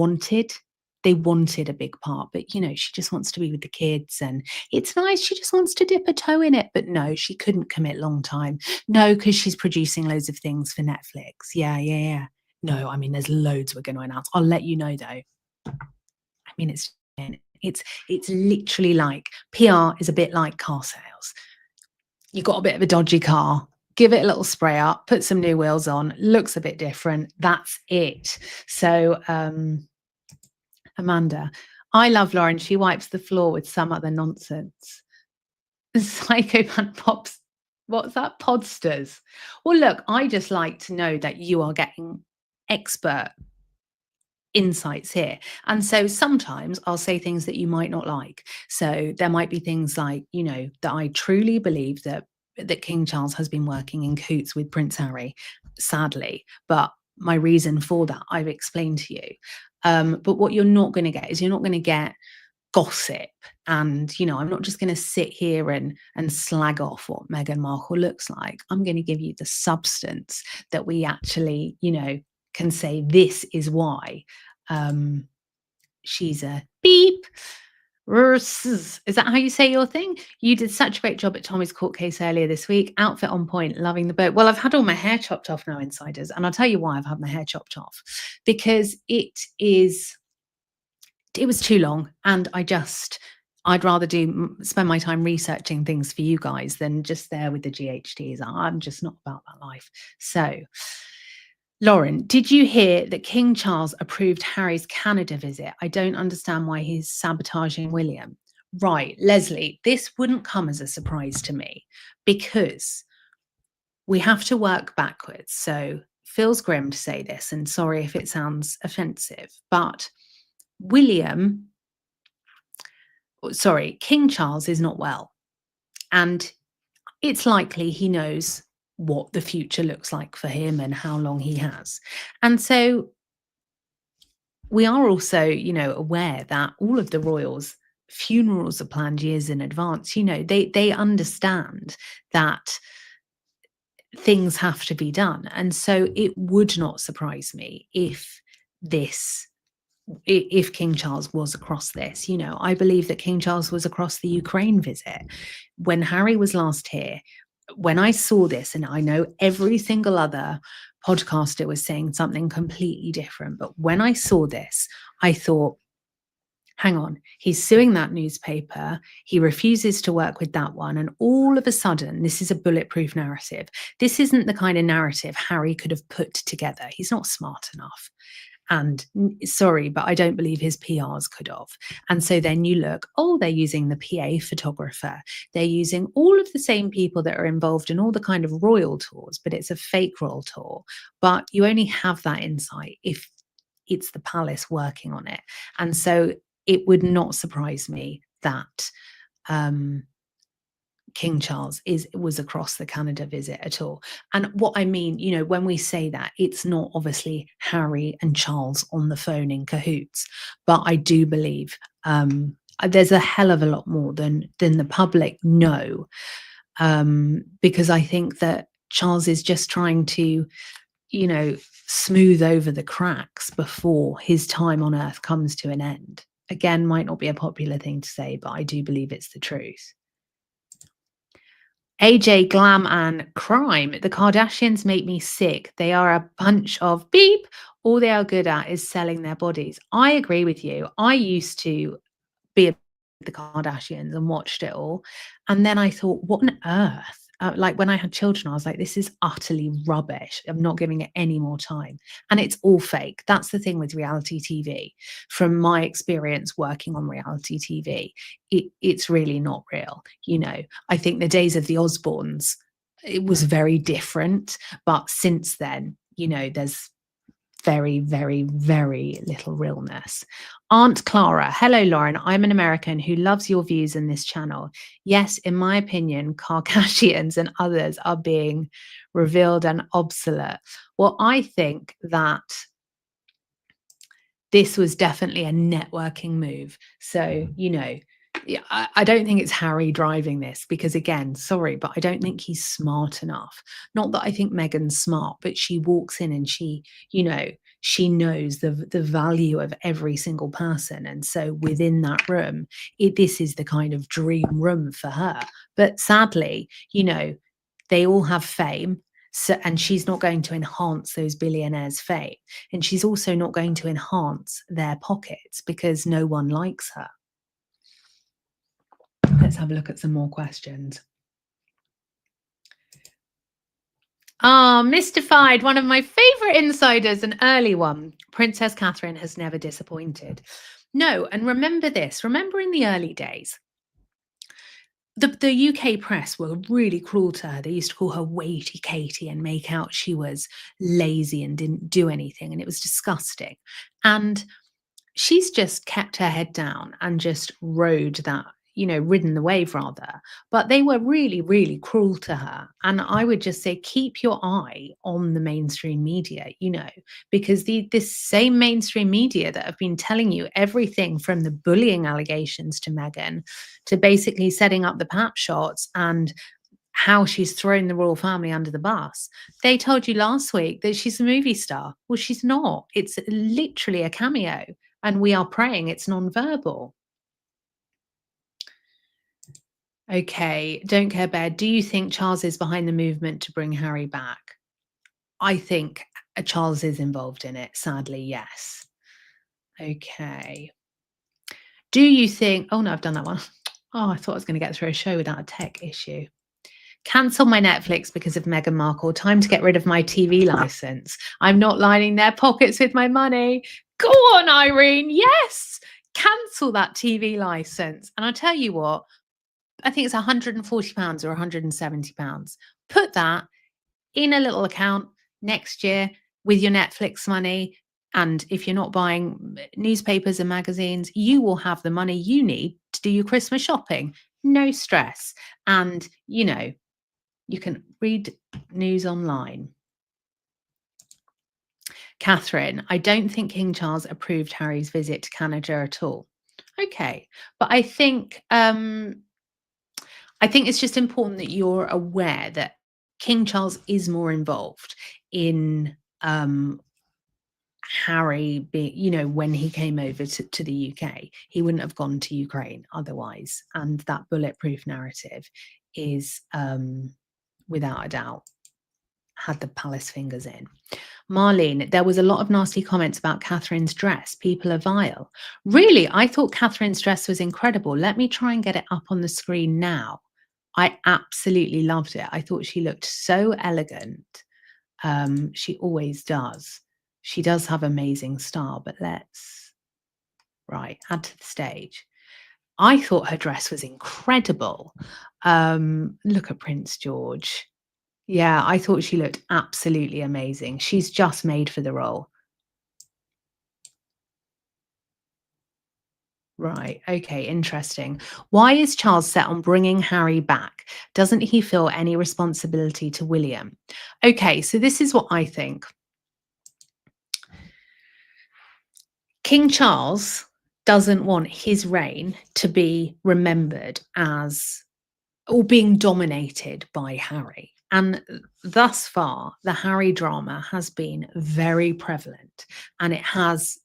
Speaker 1: they wanted a big part, but she just wants to be with the kids and it's nice. She just wants to dip a toe in it. But no, she couldn't commit long time. No, because she's producing loads of things for Netflix. Yeah. No, I mean, there's loads we're going to announce. I'll let you know though. I mean, it's literally like PR is a bit like car sales. You got a bit of a dodgy car, give it a little spray up, put some new wheels on, looks a bit different. That's it. So, Amanda, I love Lauren. She wipes the floor with some other nonsense. Psychopath pops. What's that? Podsters. Well, look, I just like to know that you are getting expert insights here. And so sometimes I'll say things that you might not like. So there might be things like, that I truly believe that King Charles has been working in cahoots with Prince Harry, sadly. But my reason for that, I've explained to you. But what you're not going to get is you're not going to get gossip. And, I'm not just going to sit here and slag off what Meghan Markle looks like. I'm going to give you the substance that we actually, can say this is why she's a beep. Is that how you say your thing? You did such a great job at Tommy's court case earlier this week. Outfit on point, loving the boat. Well, I've had all my hair chopped off now, insiders. And I'll tell you why I've had my hair chopped off. Because it was too long. And I'd rather spend my time researching things for you guys than just there with the GHDs. I'm just not about that life. So, Lauren, did you hear that King Charles approved Harry's Canada visit? I don't understand why he's sabotaging William. Right, Leslie, this wouldn't come as a surprise to me because we have to work backwards. So, feels grim to say this, and sorry if it sounds offensive, but King Charles is not well. And it's likely he knows what the future looks like for him and how long he has. And so we are also, aware that all of the royals' funerals are planned years in advance. They understand that things have to be done. And so it would not surprise me if King Charles was across this. I believe that King Charles was across the Ukraine visit. When Harry was last here, when I saw this, and I know every single other podcaster was saying something completely different, but when I saw this, I thought, hang on, he's suing that newspaper. He refuses to work with that one. And all of a sudden, this is a bulletproof narrative. This isn't the kind of narrative Harry could have put together. He's not smart enough. And sorry, but I don't believe his PRs could have. And so then you look, oh, they're using the PA photographer. They're using all of the same people that are involved in all the kind of royal tours, but it's a fake royal tour. But you only have that insight if it's the palace working on it. And so it would not surprise me that King Charles was across the Canada visit at all. And what I mean, you know, when we say that, it's not obviously Harry and Charles on the phone in cahoots, but I do believe there's a hell of a lot more than the public know, because I think that Charles is just trying to, you know, smooth over the cracks before his time on earth comes to an end. Again, might not be a popular thing to say, but I do believe it's the truth. AJ, glam and crime. The Kardashians make me sick. They are a bunch of beep. All they are good at is selling their bodies. I agree with you. I used to be the Kardashians and watched it all. And then I thought, what on earth? Like when I had children, I was like, this is utterly rubbish. I'm not giving it any more time. And it's all fake. That's the thing with reality TV. From my experience working on reality TV, it's really not real. You know, I think the days of the Osbournes, it was very different. But since then, you know, there's very, very, very little realness. Aunt Clara, hello, Lauren. I'm an American who loves your views in this channel. Yes, in my opinion, Kardashians and others are being revealed and obsolete. Well, I think that this was definitely a networking move. So, you know, I don't think it's Harry driving this because, again, sorry, but I don't think he's smart enough. Not that I think Meghan's smart, but she walks in and she, you know, she knows the value of every single person. And so within that room, this is the kind of dream room for her. But sadly, you know, they all have fame. So, and she's not going to enhance those billionaires' fame. And she's also not going to enhance their pockets because no one likes her. Let's have a look at some more questions. Mystified, one of my favorite insiders, an early one. Princess Catherine has never disappointed. No, and remember this. Remember in the early days, the UK press were really cruel to her. They used to call her Weighty Katie and make out she was lazy and didn't do anything. And it was disgusting. And she's just kept her head down and just rode that, you know, ridden the wave rather. But they were really, really cruel to her. And I would just say, keep your eye on the mainstream media, you know, because this same mainstream media that have been telling you everything from the bullying allegations to Meghan to basically setting up the pap shots and how she's thrown the royal family under the bus. They told you last week that she's a movie star. Well, she's not. It's literally a cameo. And we are praying it's nonverbal. Okay, Don't Care Bear. Do you think Charles is behind the movement to bring Harry back? I think Charles is involved in it. Sadly, yes. Okay. Do you think... Oh, no, I've done that one. Oh, I thought I was going to get through a show without a tech issue. Cancel my Netflix because of Meghan Markle. Time to get rid of my TV license. I'm not lining their pockets with my money. Go on, Irene. Yes. Cancel that TV license. And I'll tell you what, I think it's £140 or £170. Put that in a little account next year with your Netflix money. And if you're not buying newspapers and magazines, you will have the money you need to do your Christmas shopping. No stress. And, you know, you can read news online. Catherine, I don't think King Charles approved Harry's visit to Canada at all. Okay, but I think it's just important that you're aware that King Charles is more involved in Harry being, you know, when he came over to the UK, he wouldn't have gone to Ukraine otherwise. And that bulletproof narrative is without a doubt had the palace fingers in. Marlene, there was a lot of nasty comments about Catherine's dress. People are vile. Really, I thought Catherine's dress was incredible. Let me try and get it up on the screen now. I absolutely loved it. I thought she looked so elegant. She always does. She does have amazing style, but right, add to the stage. I thought her dress was incredible. Look at Prince George. Yeah, I thought she looked absolutely amazing. She's just made for the role. Right. Okay. Interesting. Why is Charles set on bringing Harry back? Doesn't he feel any responsibility to William? Okay. So this is what I think. King Charles doesn't want his reign to be remembered as or being dominated by Harry. And thus far, the Harry drama has been very prevalent and it has,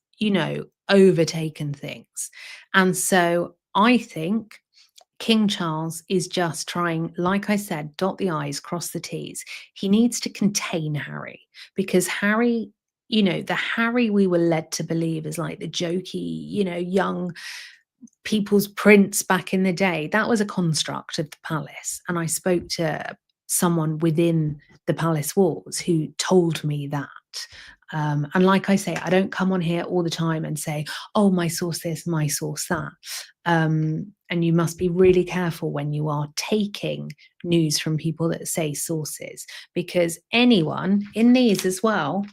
Speaker 1: overtaken things. And so I think King Charles is just trying, like I said, dot the I's, cross the T's. He needs to contain Harry because Harry, the Harry we were led to believe is like the jokey, young people's prince back in the day. That was a construct of the palace. And I spoke to someone within the palace walls who told me that. And like I say, I don't come on here all the time and say, oh, my source this, my source that. And you must be really careful when you are taking news from people that say sources, because anyone in these as well,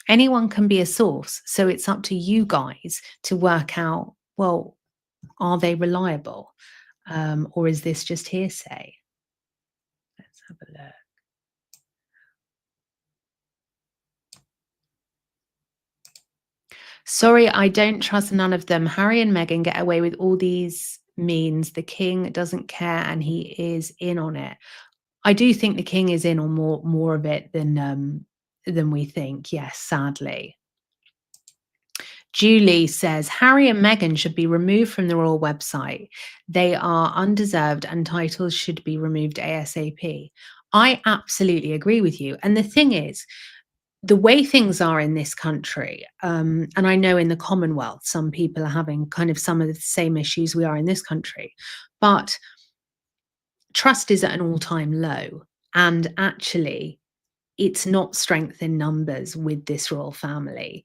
Speaker 1: anyone can be a source. So it's up to you guys to work out, well, are they reliable? Or is this just hearsay? Let's have a look. Sorry, I don't trust none of them. Harry and Meghan get away with all these means. The king doesn't care and he is in on it. I do think the king is in on more of it than we think. Yes, sadly. Julie says, Harry and Meghan should be removed from the royal website. They are undeserved and titles should be removed ASAP. I absolutely agree with you. And the thing is, the way things are in this country, and I know in the Commonwealth, some people are having kind of some of the same issues we are in this country, but trust is at an all-time low. And actually, it's not strength in numbers with this royal family.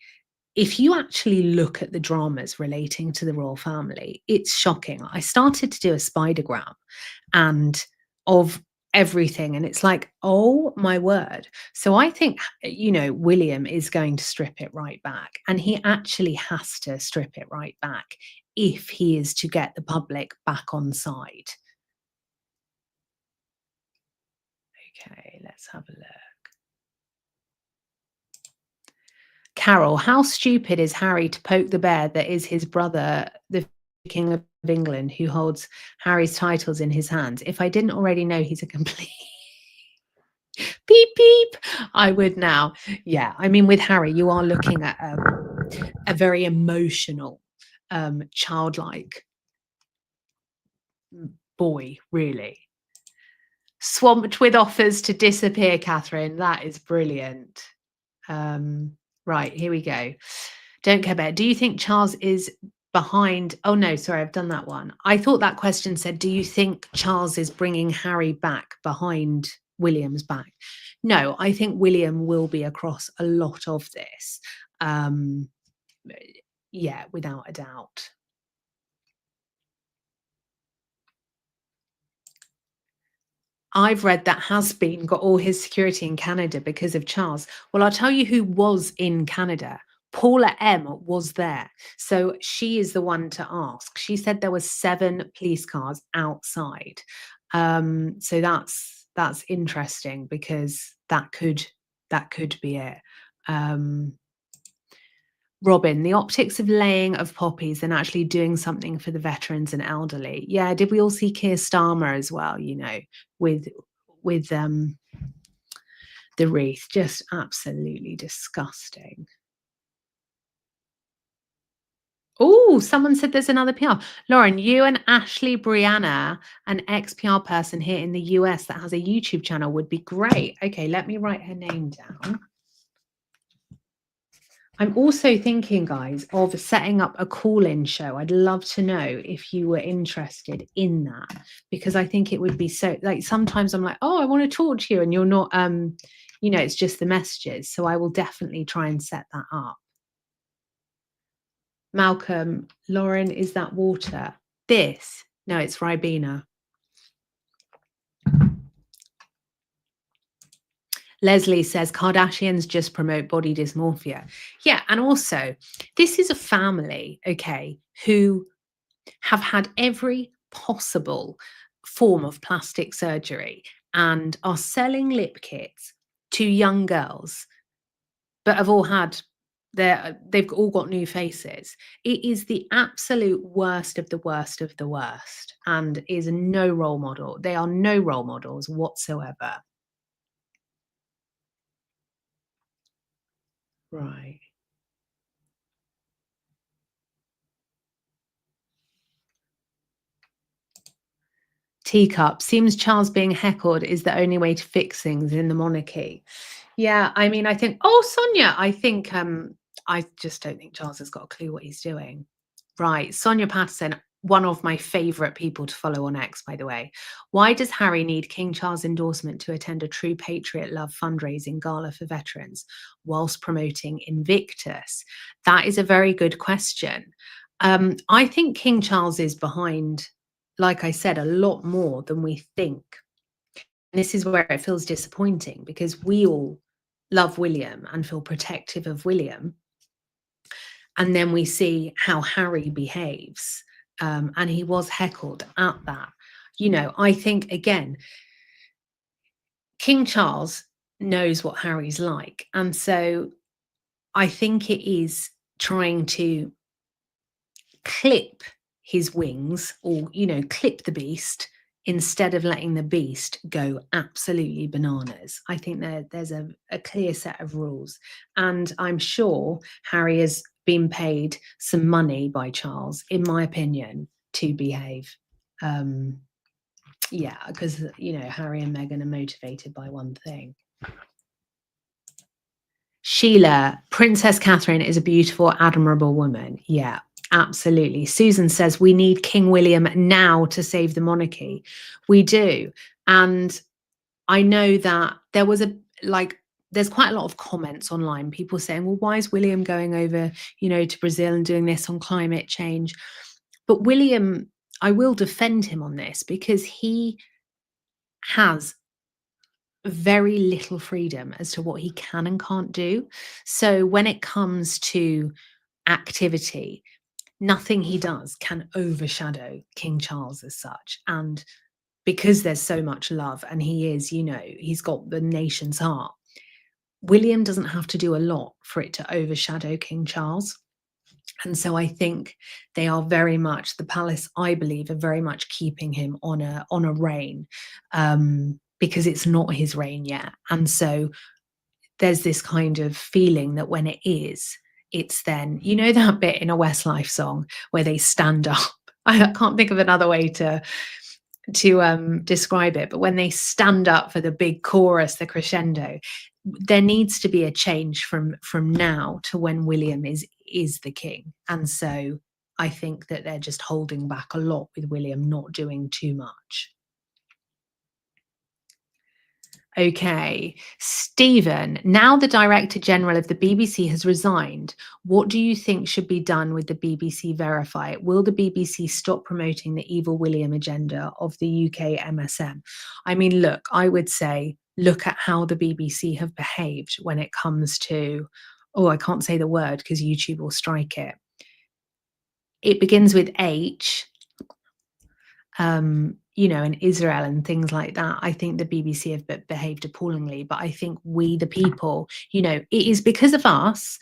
Speaker 1: If you actually look at the dramas relating to the royal family, it's shocking. I started to do a spidergram and of everything, and it's like, oh my word. So I think, William is going to strip it right back, and he actually has to strip it right back if he is to get the public back on side. Okay, let's have a look. Carol, how stupid is Harry to poke the bear that is his brother, the King of England, who holds Harry's titles in his hands? If I didn't already know he's a complete beep beep, I would now. Yeah, I mean, with Harry, you are looking at a very emotional, childlike boy, really. Swamped with offers to disappear, Catherine. That is brilliant. Right, here we go. Don't care about. Do you think Charles is behind? Oh no, sorry, I've done that one. I thought that question said, do you think Charles is bringing Harry back behind William's back? No, I think William will be across a lot of this. Yeah, without a doubt. I've read that Has-Been got all his security in Canada because of Charles. Well, I'll tell you who was in Canada. Paula M was there. So she is the one to ask. She said there were 7 police cars outside. So that's interesting because that could be it. Robin, the optics of laying of poppies and actually doing something for the veterans and elderly. Yeah, did we all see Keir Starmer as well, with the wreath? Just absolutely disgusting. Oh, someone said there's another PR. Lauren, you and Ashley Brianna, an ex-PR person here in the US that has a YouTube channel, would be great. Okay, let me write her name down. I'm also thinking, guys, of setting up a call-in show. I'd love to know if you were interested in that, because I think it would be so, like, sometimes I'm like, oh, I want to talk to you, and you're not, you know, it's just the messages. So I will definitely try and set that up. Malcolm, Lauren, is that water? This? No, it's Ribena. Leslie says Kardashians just promote body dysmorphia. Yeah, and also this is a family, okay, who have had every possible form of plastic surgery and are selling lip kits to young girls, but have all had they've all got new faces. It is the absolute worst of the worst of the worst, and is no role model. They are no role models whatsoever. Right. Teacup, seems Charles being heckled is the only way to fix things in the monarchy. Yeah, I mean, I think, oh, Sonia, I think, I just don't think Charles has got a clue what he's doing. Right, Sonia Patterson, one of my favourite people to follow on X, by the way. Why does Harry need King Charles' endorsement to attend a True Patriot Love fundraising gala for veterans whilst promoting Invictus? That is a very good question. I think King Charles is behind, like I said, a lot more than we think. And this is where it feels disappointing, because we all love William and feel protective of William. And then we see how Harry behaves. And he was heckled at that. You know, I think, again, King Charles knows what Harry's like. And so I think it is trying to clip his wings, or, you know, clip the beast, instead of letting the beast go absolutely bananas. I think there's a clear set of rules. And I'm sure Harry has been paid some money by Charles, in my opinion, to behave. Yeah, because, you know, Harry and Meghan are motivated by one thing. Sheila, Princess Catherine is a beautiful, admirable woman. Yeah, absolutely. Susan says we need King William now to save the monarchy. We do. And I know that there was there's quite a lot of comments online, people saying, well, why is William going over, you know, to Brazil and doing this on climate change? But William, I will defend him on this, because he has very little freedom as to what he can and can't do. So when it comes to activity, nothing he does can overshadow King Charles as such. And because there's so much love, and he is, you know, he's got the nation's heart, William doesn't have to do a lot for it to overshadow King Charles. And so I think they are very much, the palace, I believe, are very much keeping him on a reign, because it's not his reign yet. And so there's this kind of feeling that when it is, it's then, you know, that bit in a Westlife song where they stand up. I can't think of another way to describe it, but when they stand up for the big chorus, the crescendo, there needs to be a change from now to when William is the king. And so I think that they're just holding back a lot with William not doing too much. Okay, Stephen, now the Director General of the BBC has resigned. What do you think should be done with the BBC Verify? Will the BBC stop promoting the evil William agenda of the UK MSM? I mean, look, I would say, look at how the BBC have behaved when it comes to, oh, I can't say the word because YouTube will strike it. It begins with H. You know, in Israel and things like that. I think the BBC have behaved appallingly, but I think we, the people, you know, it is because of us,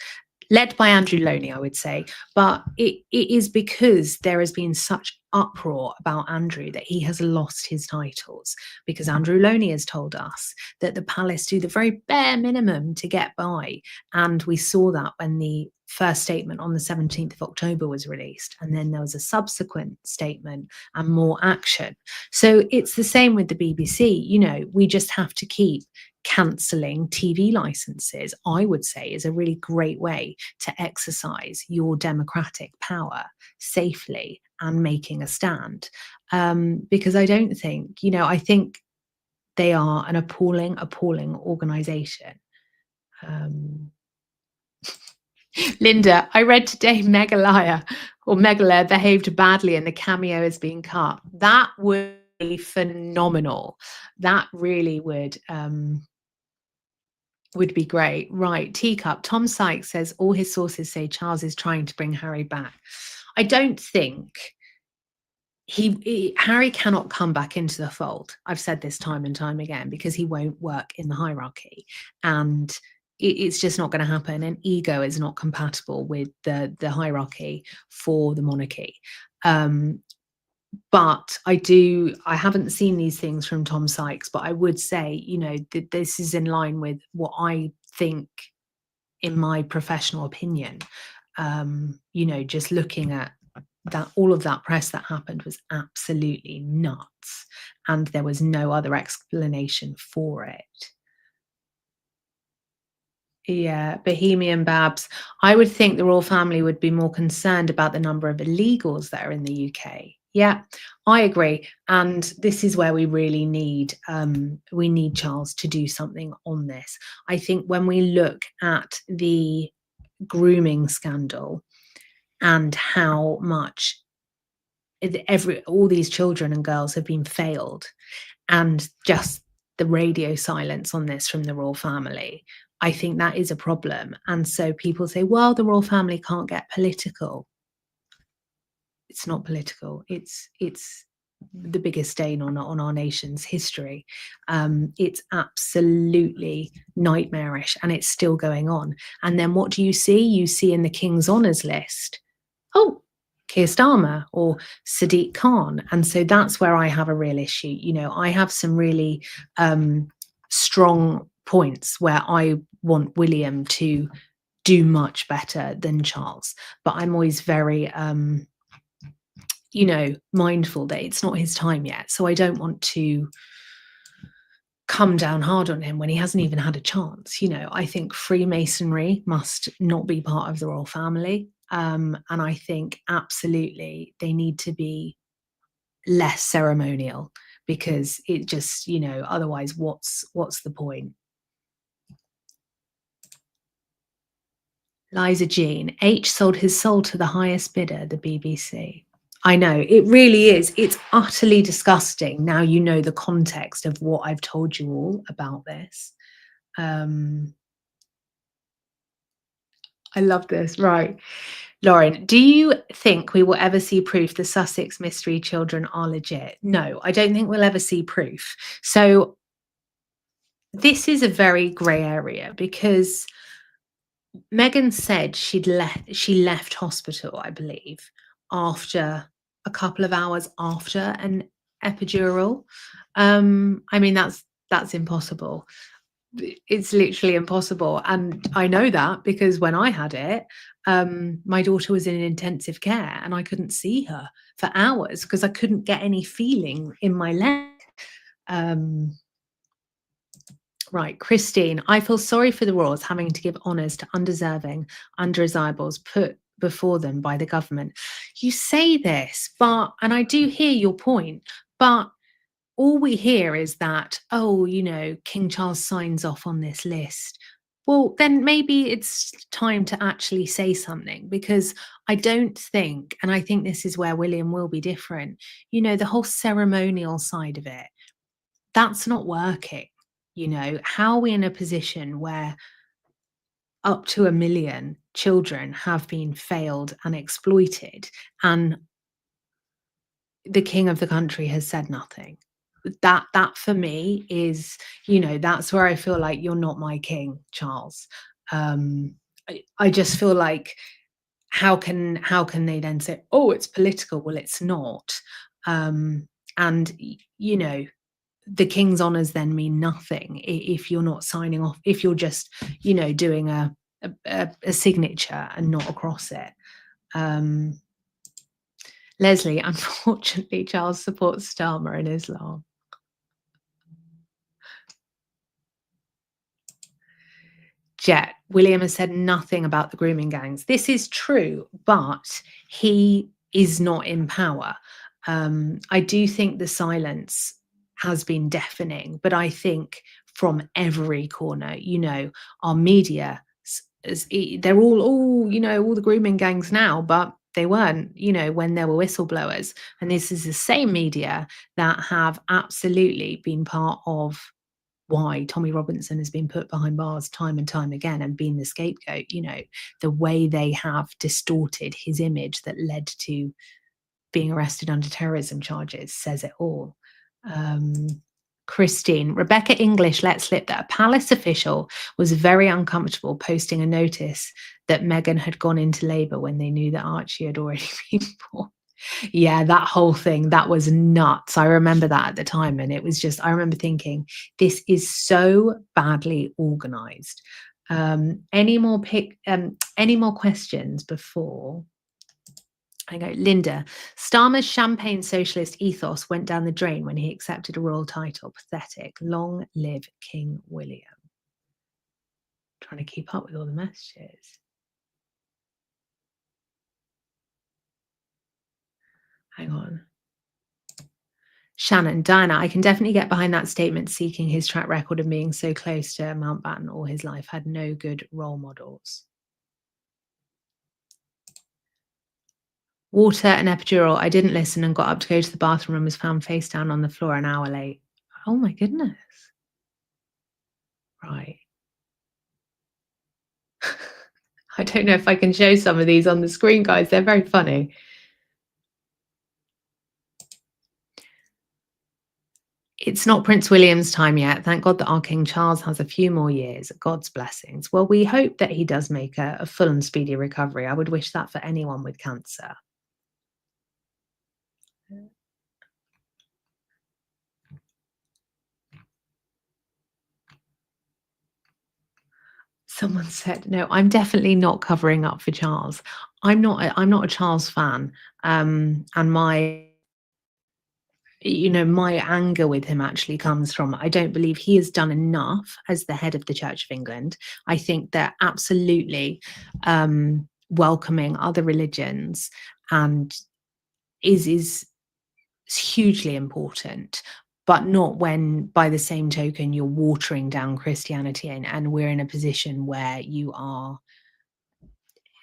Speaker 1: led by Andrew Loney, I would say, but it is because there has been such uproar about Andrew that he has lost his titles, because Andrew Loney has told us that the palace do the very bare minimum to get by. And we saw that when the first statement on the 17th of October was released, and then there was a subsequent statement and more action. So it's the same with the BBC. You know, we just have to keep cancelling TV licenses, I would say, is a really great way to exercise your democratic power safely and making a stand. Because I don't think, you know, I think they are an appalling organisation. Linda, I read today Megalair behaved badly and the cameo is being cut. That would be phenomenal. That really would be great. Right, Teacup. Tom Sykes says all his sources say Charles is trying to bring Harry back. I don't think Harry cannot come back into the fold. I've said this time and time again, because he won't work in the hierarchy, and it's just not going to happen. And ego is not compatible with the hierarchy for the monarchy. But I haven't seen these things from Tom Sykes, but I would say, you know, that this is in line with what I think, in my professional opinion. You know, just looking at that, all of that press that happened was absolutely nuts, and there was no other explanation for it. Yeah, Bohemian Babs. I would think the royal family would be more concerned about the number of illegals that are in the UK. Yeah, I agree. And this is where we really need Charles to do something on this. I think when we look at the grooming scandal and how much all these children and girls have been failed, and just the radio silence on this from the royal family, I think that is a problem. And so people say, well, the royal family can't get political. It's not political. It's the biggest stain on our nation's history. It's absolutely nightmarish, and it's still going on. And then what do you see? You see in the King's Honours list, oh, Keir Starmer or Sadiq Khan. And so that's where I have a real issue. You know, I have some really strong points where I want William to do much better than Charles, but I'm always very you know, mindful that it's not his time yet. So I don't want to come down hard on him when he hasn't even had a chance. You know, I think Freemasonry must not be part of the royal family. And I think absolutely they need to be less ceremonial, because it just, you know, otherwise what's the point? Liza Jean, H sold his soul to the highest bidder, the BBC. I know, it really is. It's utterly disgusting. Now you know the context of what I've told you all about this. I love this. Right. Lauren, do you think we will ever see proof the Sussex mystery children are legit? No, I don't think we'll ever see proof. So this is a very grey area, because Meghan said she left hospital, I believe, after a couple of hours after an epidural. I mean, that's impossible. It's literally impossible. And I know that because when I had it, my daughter was in intensive care and I couldn't see her for hours because I couldn't get any feeling in my leg. Right, Christine, I feel sorry for the royals having to give honours to undeserving, undesirables put before them by the government. You say this, and I do hear your point, but all we hear is that, oh, you know, King Charles signs off on this list. Well, then maybe it's time to actually say something, because I don't think, and I think this is where William will be different, you know, the whole ceremonial side of it, that's not working. You know, how are we in a position where up to 1 million children have been failed and exploited, and the king of the country has said nothing? That for me is, you know, that's where I feel like you're not my king, Charles. I just feel like how can they then say, oh, it's political? Well, it's not. And you know, the king's honours then mean nothing if you're not signing off, if you're just, you know, doing a signature and not across it. Leslie, unfortunately, Charles supports Starmer in Islam. Jet, William has said nothing about the grooming gangs. This is true, but he is not in power. I do think the silence has been deafening, but I think from every corner, you know, our media, they're all, you know, all the grooming gangs now, but they weren't, you know, when there were whistleblowers. And this is the same media that have absolutely been part of why Tommy Robinson has been put behind bars time and time again and been the scapegoat. You know, the way they have distorted his image that led to being arrested under terrorism charges says it all. Christine, Rebecca English let slip that a palace official was very uncomfortable posting a notice that Meghan had gone into labour when they knew that Archie had already been born. Yeah, that whole thing, that was nuts. I remember that at the time, and it was just, I remember thinking, this is so badly organized. Any more questions before I go? Linda, Starmer's champagne socialist ethos went down the drain when he accepted a royal title. Pathetic. Long live King William. Trying to keep up with all the messages. Hang on. Shannon, Diana, I can definitely get behind that statement, seeking his track record of being so close to Mountbatten all his life, had no good role models. Water and epidural. I didn't listen and got up to go to the bathroom and was found face down on the floor an hour late. Oh my goodness. Right. I don't know if I can show some of these on the screen, guys. They're very funny. It's not Prince William's time yet. Thank God that our King Charles has a few more years. God's blessings. Well, we hope that he does make a full and speedy recovery. I would wish that for anyone with cancer. Someone said, no, I'm definitely not covering up for Charles. I'm not a Charles fan. And my anger with him actually comes from, I don't believe he has done enough as the head of the Church of England. I think they're absolutely welcoming other religions and is hugely important, but not when by the same token you're watering down Christianity and we're in a position where you are,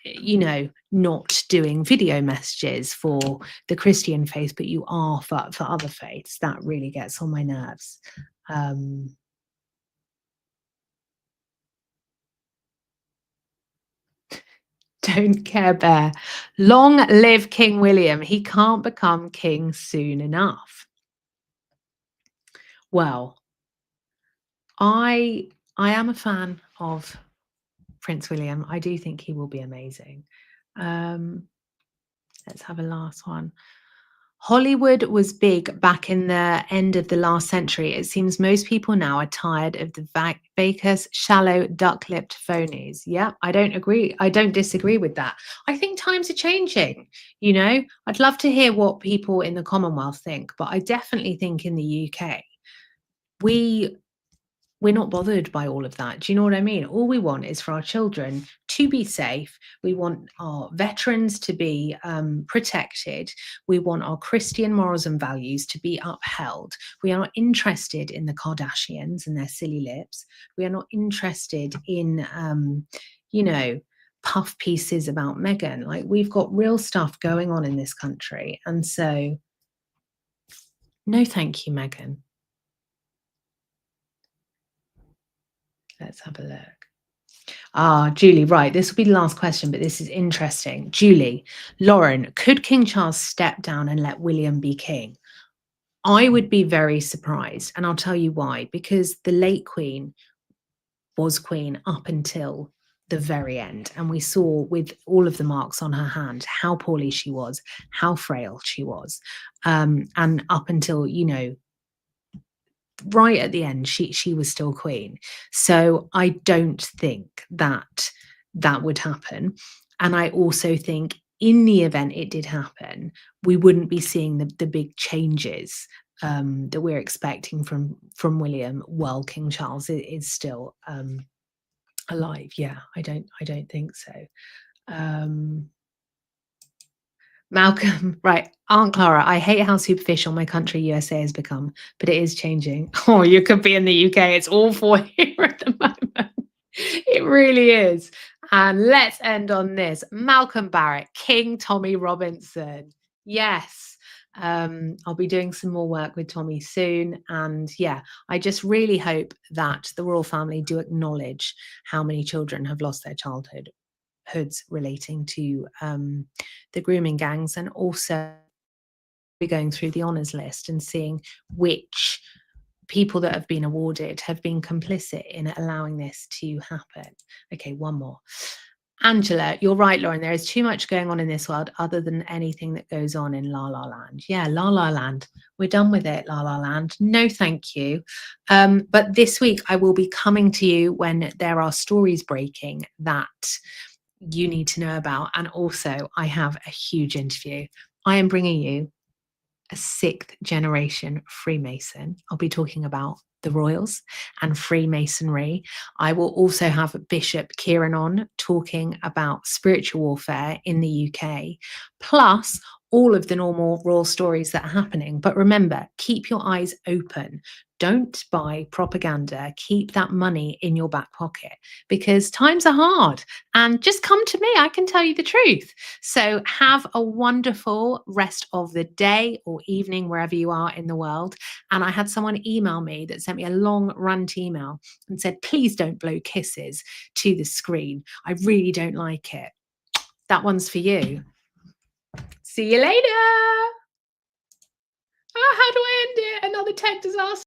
Speaker 1: you know, not doing video messages for the Christian faith, but you are for other faiths. That really gets on my nerves. Don't care, Bear. Long live King William. He can't become king soon enough. Well, I am a fan of Prince William. I do think he will be amazing. Let's have a last one. Hollywood was big back in the end of the last century. It seems most people now are tired of the vacuous, shallow, duck-lipped phonies. Yeah, I don't agree. I don't disagree with that. I think times are changing. You know, I'd love to hear what people in the Commonwealth think, but I definitely think in the UK, we're not bothered by all of that. Do you know what I mean? All we want is for our children to be safe. We want our veterans to be protected. We want our Christian morals and values to be upheld. We are not interested in the Kardashians and their silly lips. We are not interested in, puff pieces about Meghan. Like, we've got real stuff going on in this country. And so, no thank you, Meghan. Let's have a look. Julie, right. This will be the last question, but this is interesting. Julie, Lauren, could King Charles step down and let William be king? I would be very surprised, and I'll tell you why. Because the late Queen was Queen up until the very end. And we saw with all of the marks on her hand how poorly she was, how frail she was. And up until, you know, right at the end, she was still queen. So I don't think that that would happen. And I also think in the event it did happen, we wouldn't be seeing the big changes that we're expecting from William while King Charles is still alive. Yeah, I don't think so. Malcolm, right. Aunt Clara, I hate how superficial my country USA has become, but it is changing. Oh, you could be in the UK. It's awful here at the moment. It really is. And let's end on this. Malcolm Barrett, King Tommy Robinson. Yes. I'll be doing some more work with Tommy soon. And yeah, I just really hope that the royal family do acknowledge how many children have lost their childhoods relating to the grooming gangs, and also be going through the honours list and seeing which people that have been awarded have been complicit in allowing this to happen. Okay, one more. Angela, you're right, Lauren. There is too much going on in this world other than anything that goes on in La La Land. Yeah, La La Land. We're done with it, La La Land. No, thank you. But this week I will be coming to you when there are stories breaking that you need to know about. And also I have a huge interview. I am bringing you a 6th generation Freemason. I'll be talking about the royals and Freemasonry. I will also have Bishop Kieran on talking about spiritual warfare in the UK, plus all of the normal royal stories that are happening. But remember, keep your eyes open. Don't buy propaganda. Keep that money in your back pocket because times are hard. And just come to me. I can tell you the truth. So have a wonderful rest of the day or evening, wherever you are in the world. And I had someone email me that sent me a long rant email and said, please don't blow kisses to the screen. I really don't like it. That one's for you. See you later. Oh, how do I end it? Another tech disaster.